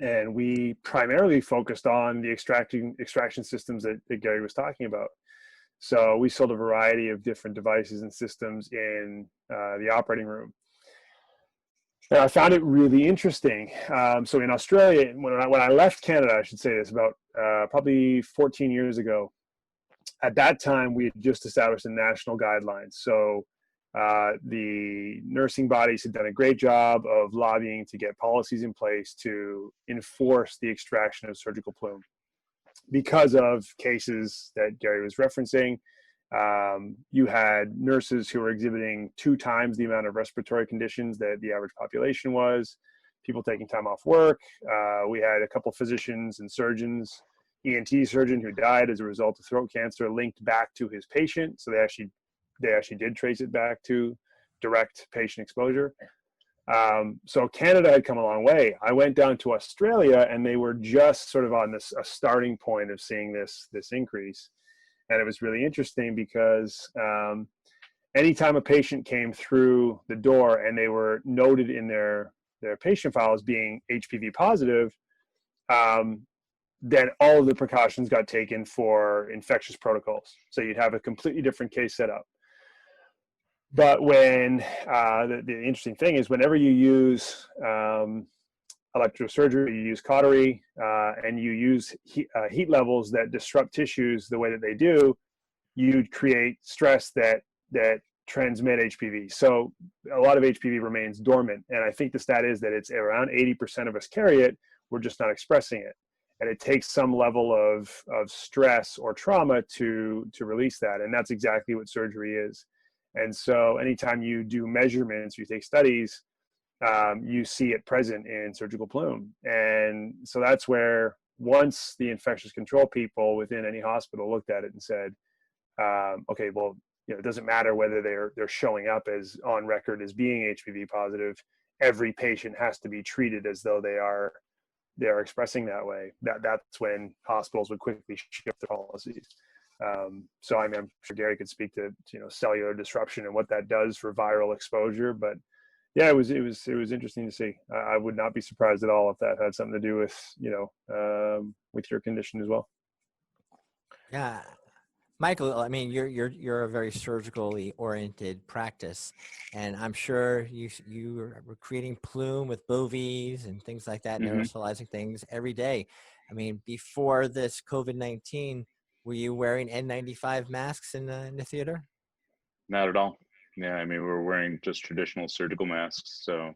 and we primarily focused on the extraction systems that Gary was talking about. So we sold a variety of different devices and systems in the operating room. And I found it really interesting. So in Australia, when I left Canada, I should say this, about probably 14 years ago, at that time, we had just established a national guidelines. So the nursing bodies had done a great job of lobbying to get policies in place to enforce the extraction of surgical plume. Because of cases that Gary was referencing, you had nurses who were exhibiting 2 times the amount of respiratory conditions that the average population was, people taking time off work. We had a couple physicians and surgeons, ENT surgeon who died as a result of throat cancer, linked back to his patient. So they actually did trace it back to direct patient exposure. So Canada had come a long way. I went down to Australia, and they were just sort of on a starting point of seeing this increase. And it was really interesting because anytime a patient came through the door and they were noted in their patient file as being HPV positive, then all of the precautions got taken for infectious protocols. So you'd have a completely different case set up. But when the interesting thing is, whenever you use electrosurgery, you use cautery, and you use heat levels that disrupt tissues the way that they do, you'd create stress that transmit HPV. So a lot of HPV remains dormant. And I think the stat is that it's around 80% of us carry it. We're just not expressing it. And it takes some level of stress or trauma to release that. And that's exactly what surgery is. And so anytime you do measurements, you take studies, you see it present in surgical plume. And so that's where, once the infectious control people within any hospital looked at it and said, okay, well, it doesn't matter whether they're showing up as on record as being HPV positive. Every patient has to be treated as though they are expressing that way. That's when hospitals would quickly shift their policies. So I'm sure Gary could speak to cellular disruption and what that does for viral exposure. But yeah, it was interesting to see. I would not be surprised at all if that had something to do with with your condition as well. Yeah, Michael, I mean, you're a very surgically oriented practice, and I'm sure you were creating plume with bovies and things like that, aerosolizing things every day. I mean, before this COVID-19, were you wearing N95 masks in the theater? Not at all. Yeah, I mean, we're wearing just traditional surgical masks. So,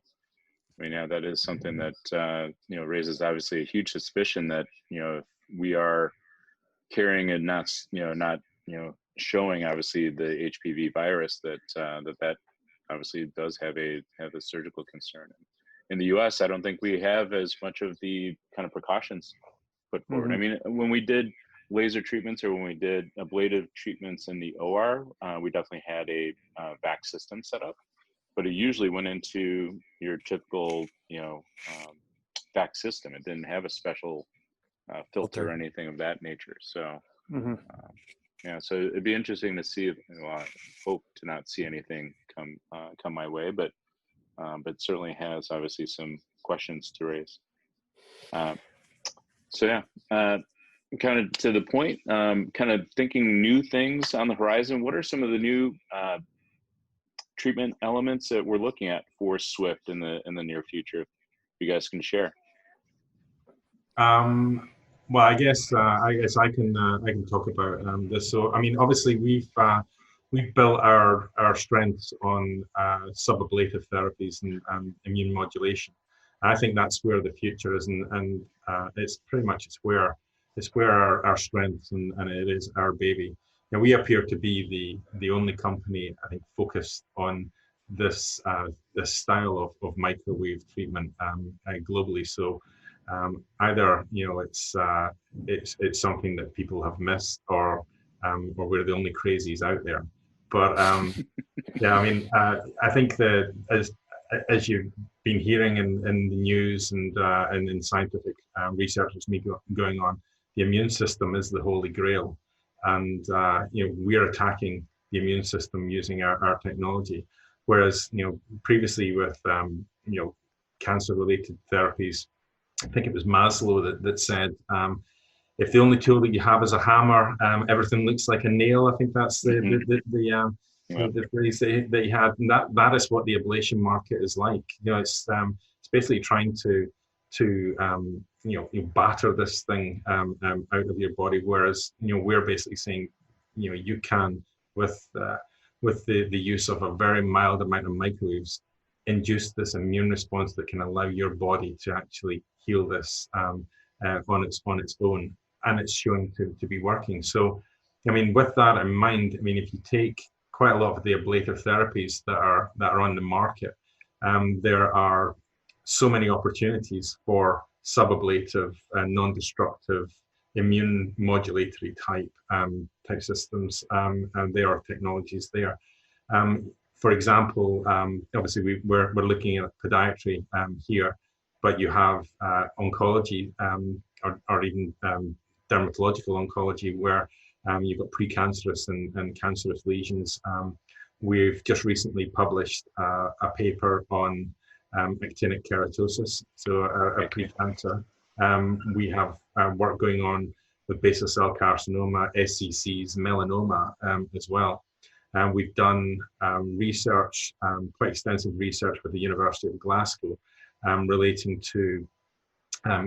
I mean, yeah, that is something that raises obviously a huge suspicion that if we are carrying and not showing obviously the HPV virus, that obviously does have a surgical concern. In the U.S., I don't think we have as much of the kind of precautions put forward. I mean, when we did laser treatments or when we did ablative treatments in the OR, we definitely had a vac system set up, but it usually went into your typical vac system. It didn't have a special filter or anything of that nature. So yeah, so it'd be interesting to see. I hope to not see anything come my way, but certainly has obviously some questions to raise. So yeah, kind of to the point, kind of thinking new things on the horizon. What are some of the new treatment elements that we're looking at for SWIFT in the near future? If you guys can share. Well, I guess I can talk about this. So, I mean, obviously we've built our strengths on subablative therapies and immune modulation. I think that's where the future is, and it's pretty much it's where our strengths and it is our baby. Now, we appear to be the only company, I think, focused on this style of microwave treatment globally. So either it's something that people have missed, or we're the only crazies out there. But yeah, I mean, I think that as you've been hearing in the news and in scientific research that's going on, the immune system is the holy grail, and we're attacking the immune system using our technology. Whereas previously with cancer-related therapies, I think it was Maslow that said, if the only tool that you have is a hammer, everything looks like a nail. I think that's the phrase that he had, and that is what the ablation market is like. It's basically trying to batter this thing out of your body, whereas we're basically saying you can, with the use of a very mild amount of microwaves, induce this immune response that can allow your body to actually heal this on its own, and it's showing to be working. So, I mean, with that in mind, I mean, if you take quite a lot of the ablative therapies that are on the market, there are so many opportunities for subablative and non-destructive immune modulatory type systems, and there are technologies there. For example, obviously we're looking at podiatry here, but you have oncology or even dermatological oncology, where you've got precancerous and cancerous lesions. We've just recently published a paper on actinic keratosis, so a pre-cancer We have work going on with basal cell carcinoma, SCCs, melanoma as well. We've done research, quite extensive research with the University of Glasgow relating to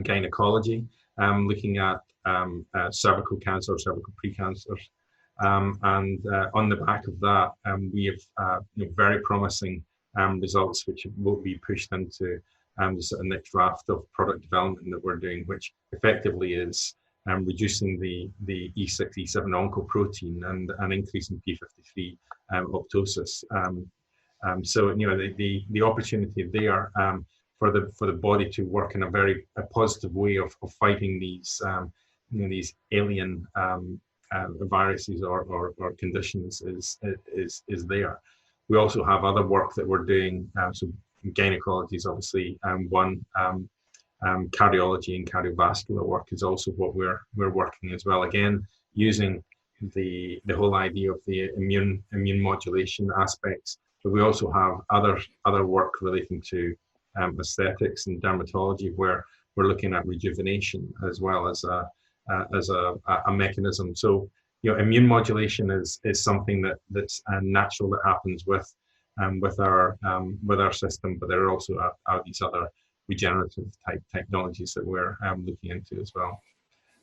gynecology, looking at cervical cancer, cervical precancers. And on the back of that, we have very promising results which will be pushed into the sort of next draft of product development that we're doing, which effectively is reducing the E6, E7 oncoprotein and increasing P53 apoptosis. So the opportunity there for the body to work in a very positive way of fighting these these alien viruses or conditions is there. We also have other work that we're doing. So gynecology is obviously one. Cardiology and cardiovascular work is also what we're working as well. Again, using the whole idea of the immune modulation aspects. But we also have other work relating to aesthetics and dermatology, where we're looking at rejuvenation as well as a mechanism. So immune modulation is something that's natural, that happens with our system, but there are also these other regenerative type technologies that we're looking into as well.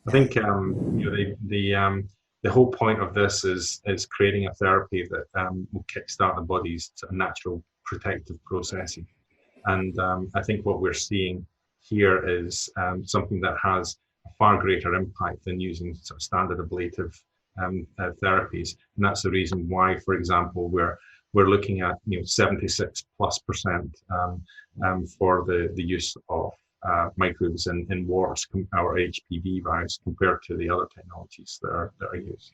I think the whole point of this is creating a therapy that will kickstart the body's natural protective processing. And I think what we're seeing here is something that has a far greater impact than using sort of standard ablative therapies. And that's the reason why, for example, we're looking at 76+% for the use of microbes in WARTS, our HPV virus, compared to the other technologies that are used.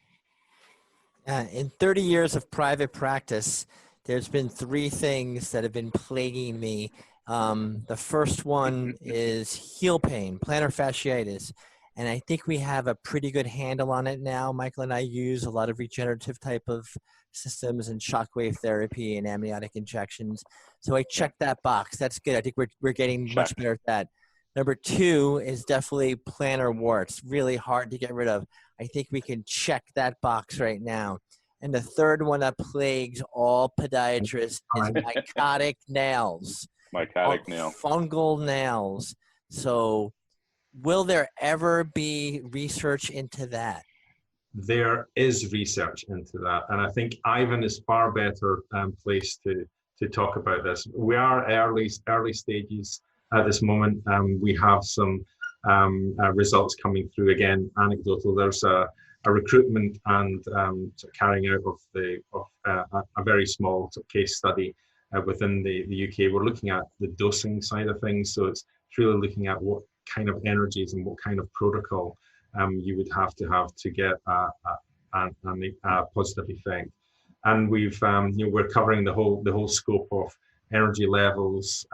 In 30 years of private practice, there's been three things that have been plaguing me. The first one is heel pain, plantar fasciitis. And I think we have a pretty good handle on it now. Michael and I use a lot of regenerative type of systems and shockwave therapy and amniotic injections. So I checked that box. That's good. I think we're getting much better at that. Number two is definitely plantar warts. Really hard to get rid of. I think we can check that box right now. And the third one that plagues all podiatrists is mycotic nails. Mycotic nail. Fungal nails. So will there ever be research into that? There is research into that, and I think Ivan is far better placed to talk about this. We are early stages at this moment. We have some results coming through. Again, anecdotal. There's a recruitment and carrying out of a very small case study within the UK. We're looking at the dosing side of things, so it's really looking at what kind of energies and what kind of protocol you would have to get a positive effect. And we're covering the whole scope of energy levels.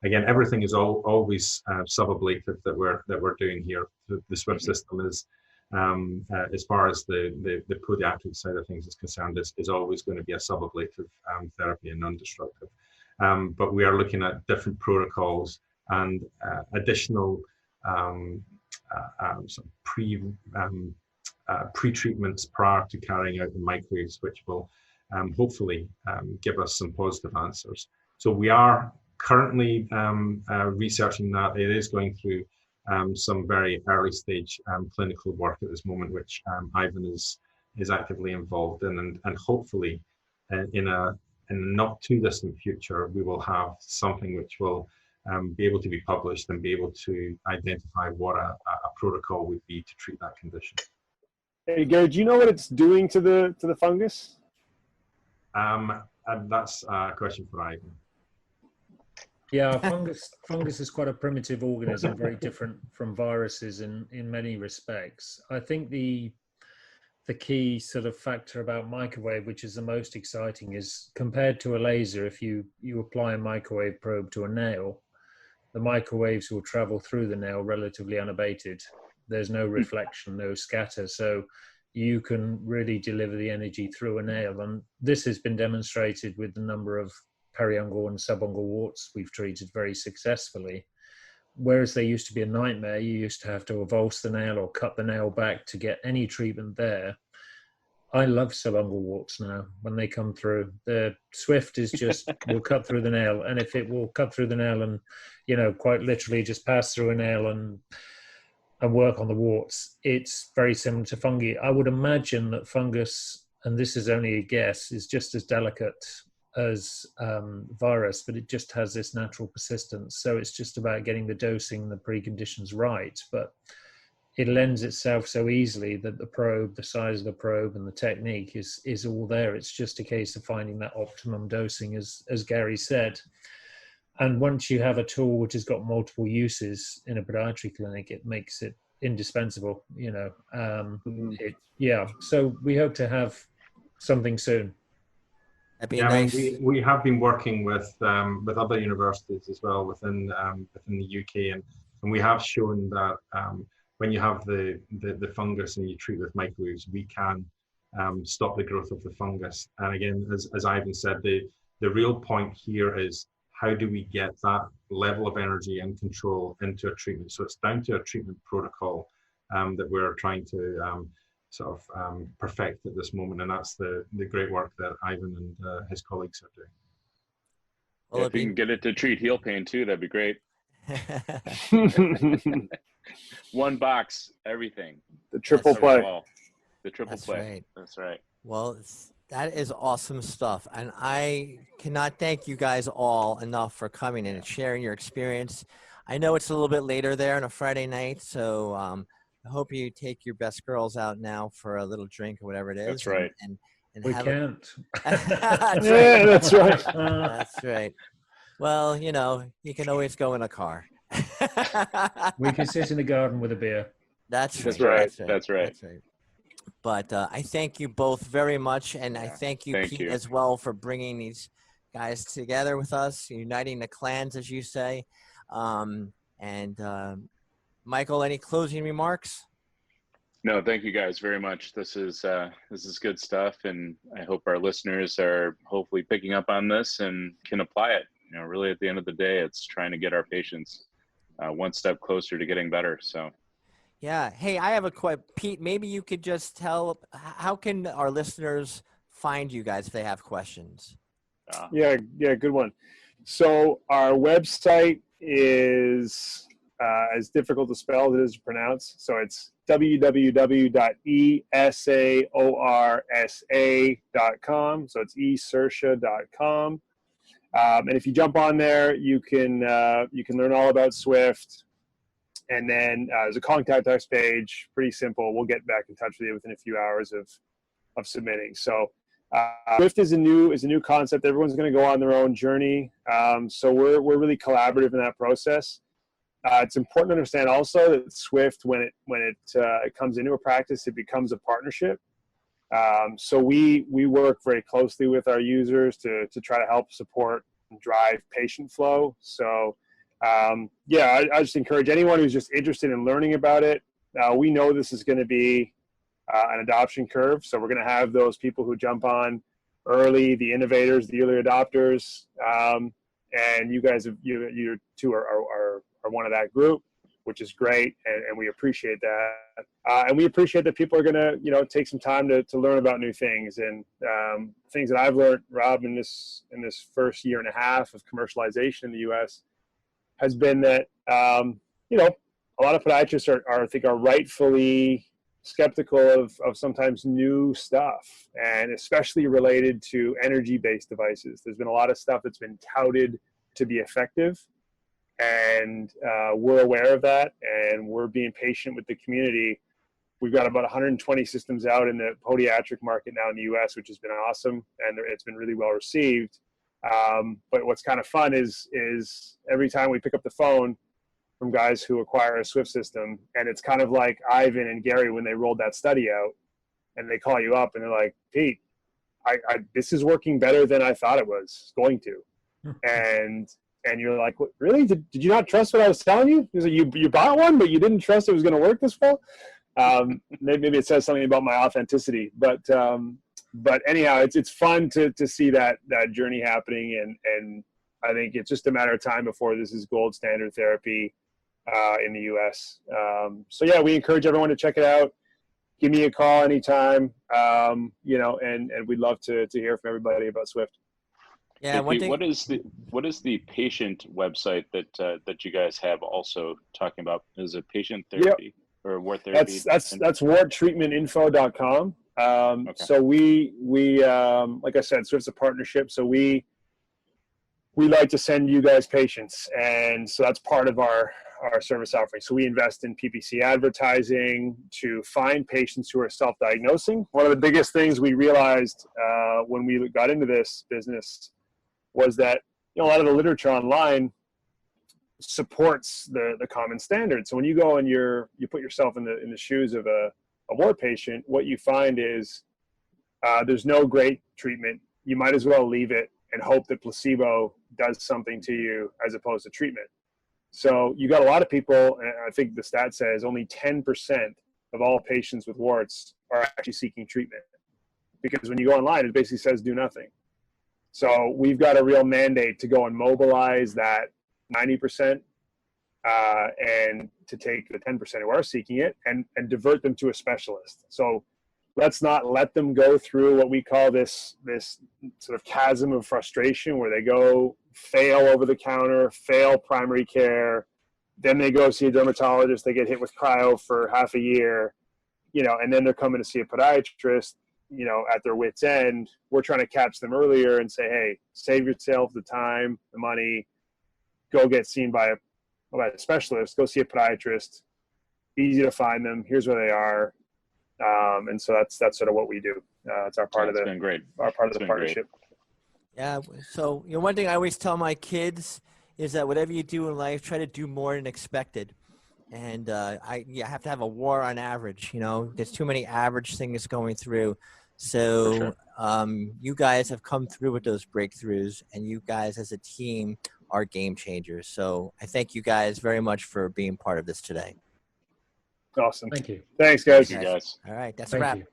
Again, everything is always subablative that we're doing here. The SWIFT system is, as far as the podiatric side of things is concerned, is always going to be a subablative therapy and non-destructive. But we are looking at different protocols and additional pre-treatments prior to carrying out the microwaves, which will hopefully give us some positive answers. So we are currently researching that. It is going through some very early stage clinical work at this moment, which Ivan is actively involved in, and hopefully in a not too distant future, we will have something which will be able to be published and be able to identify what a protocol would be to treat that condition. Hey, Gary, do you know what it's doing to the fungus? And that's a question for Ivan. Yeah, fungus is quite a primitive organism, very different from viruses in many respects. I think the key sort of factor about microwave, which is the most exciting, is compared to a laser, if you apply a microwave probe to a nail, the microwaves will travel through the nail relatively unabated. There's no reflection, no scatter, so you can really deliver the energy through a nail. And this has been demonstrated with the number of periungual and subungual warts we've treated very successfully, whereas they used to be a nightmare, you used to have to avulse the nail or cut the nail back to get any treatment there. I love subungual warts now when they come through. The Swift is just, will cut through the nail. And if it will cut through the nail and, you know, quite literally just pass through a nail and work on the warts, it's very similar to fungi. I would imagine that fungus, and this is only a guess, is just as delicate as virus, but it just has this natural persistence. So it's just about getting the dosing and the preconditions right. But it lends itself so easily that the probe, the size of the probe and the technique is all there. It's just a case of finding that optimum dosing, as Gary said. And once you have a tool which has got multiple uses in a podiatry clinic, it makes it indispensable, you know. Yeah, so we hope to have something soon. That'd be Yeah, nice. I mean, we have been working with other universities as well within the UK, and we have shown that when you have the fungus and you treat with microwaves, we can stop the growth of the fungus. And again, as Ivan said, the real point here is, how do we get that level of energy and control into a treatment? So it's down to a treatment protocol that we're trying to perfect at this moment, and that's the great work that Ivan and his colleagues are doing. Well, if you can get it to treat heel pain too, that'd be great. One box, everything. The triple play. The triple That's play. right. That's right. Well, that is awesome stuff. And I cannot thank you guys all enough for coming in and sharing your experience. I know it's a little bit later there on a Friday night, so I hope you take your best girls out now for a little drink or whatever it is. That's right. And We have can't. That's Yeah, right. that's right. That's right. Well, you know, you can always go in a car. We can sit in the garden with a beer. That's right. That's right. That's right. That's right. That's right. But I thank you both very much, and I thank you, Pete, as well, for bringing these guys together with us, uniting the clans, as you say. Michael, any closing remarks? No, thank you guys very much. This is good stuff, and I hope our listeners are hopefully picking up on this and can apply it. You know, really, at the end of the day, it's trying to get our patients one step closer to getting better. So. Yeah. Hey, I have a question. Pete, maybe you could just tell, how can our listeners find you guys if they have questions? Yeah, good one. So our website is as difficult to spell as it is to pronounce. So it's www.esaorsa.com. So it's esaorsa.com. And if you jump on there, you can learn all about Swift. And then there's a contact us page, pretty simple. We'll get back in touch with you within a few hours of submitting. So Swift is a new concept. Everyone's going to go on their own journey. So we're really collaborative in that process. It's important to understand also that Swift, when it comes into a practice, it becomes a partnership. So we work very closely with our users to try to help support and drive patient flow. So I just encourage anyone who's just interested in learning about it. We know this is going to be an adoption curve, so we're going to have those people who jump on early, the innovators, the early adopters, and you guys, you two are one of that group, which is great, and we appreciate that. And we appreciate that people are going to take some time to learn about new things, and things that I've learned, Rob, in this first year and a half of commercialization in the U.S. has been that a lot of podiatrists are rightfully skeptical of sometimes new stuff, and especially related to energy-based devices. There's been a lot of stuff that's been touted to be effective, and we're aware of that, and we're being patient with the community. We've got about 120 systems out in the podiatric market now in the U.S., which has been awesome, and it's been really well received. But what's kind of fun is every time we pick up the phone from guys who acquire a Swift system, and it's kind of like Ivan and Gary when they rolled that study out, and they call you up and they're like, Pete, this is working better than I thought it was going to. and you're like, what, really? Did you not trust what I was telling you? He's like, you bought one, but you didn't trust it was going to work this well? Maybe it says something about my authenticity, but anyhow, it's fun to see that journey happening, and I think it's just a matter of time before this is gold standard therapy. in the US. So yeah, we encourage everyone to check it out. Give me a call anytime, and we'd love to hear from everybody about Swift. Yeah, what is the patient website that you guys have also talking about? Is it patient therapy or wart therapy? That's warttreatmentinfo.com. Okay. So we like I said, Swift's a partnership. So we like to send you guys patients, and so that's part of our service offering. So we invest in PPC advertising to find patients who are self-diagnosing. One of the biggest things we realized when we got into this business was that a lot of the literature online supports the common standard. So when you go and you put yourself in the shoes of a wart patient, what you find is there's no great treatment. You might as well leave it and hope that placebo does something to you as opposed to treatment. So you got a lot of people, and I think the stat says only 10% of all patients with warts are actually seeking treatment, because when you go online, it basically says do nothing. So we've got a real mandate to go and mobilize that 90% and to take the 10% who are seeking it and divert them to a specialist. So let's not let them go through what we call this sort of chasm of frustration, where they go fail over the counter, fail primary care, then they go see a dermatologist, they get hit with cryo for half a year, and then they're coming to see a podiatrist, at their wit's end. We're trying to catch them earlier and say, hey, save yourself the time, the money, go get seen by a specialist, go see a podiatrist, easy to find them, here's where they are. And so that's sort of what we do. It's our part of the partnership. Yeah. So one thing I always tell my kids is that whatever you do in life, try to do more than expected. And you have to have a war on average. There's too many average things going through. So you guys have come through with those breakthroughs, and you guys as a team are game changers. So I thank you guys very much for being part of this today. Awesome. Thank you. Thanks, guys. Thank you, guys. All right. That's a Thank wrap. you.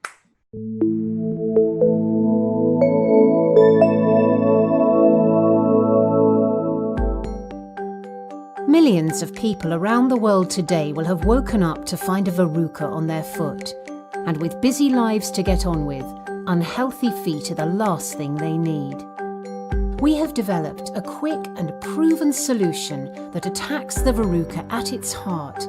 Millions of people around the world today will have woken up to find a verruca on their foot. And with busy lives to get on with, unhealthy feet are the last thing they need. We have developed a quick and proven solution that attacks the verruca at its heart.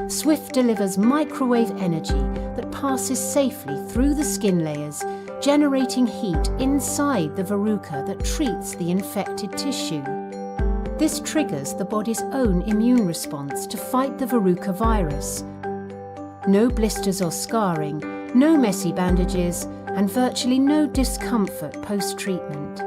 Swift delivers microwave energy that passes safely through the skin layers, generating heat inside the verruca that treats the infected tissue. This triggers the body's own immune response to fight the verruca virus. No blisters or scarring, no messy bandages, and virtually no discomfort post-treatment.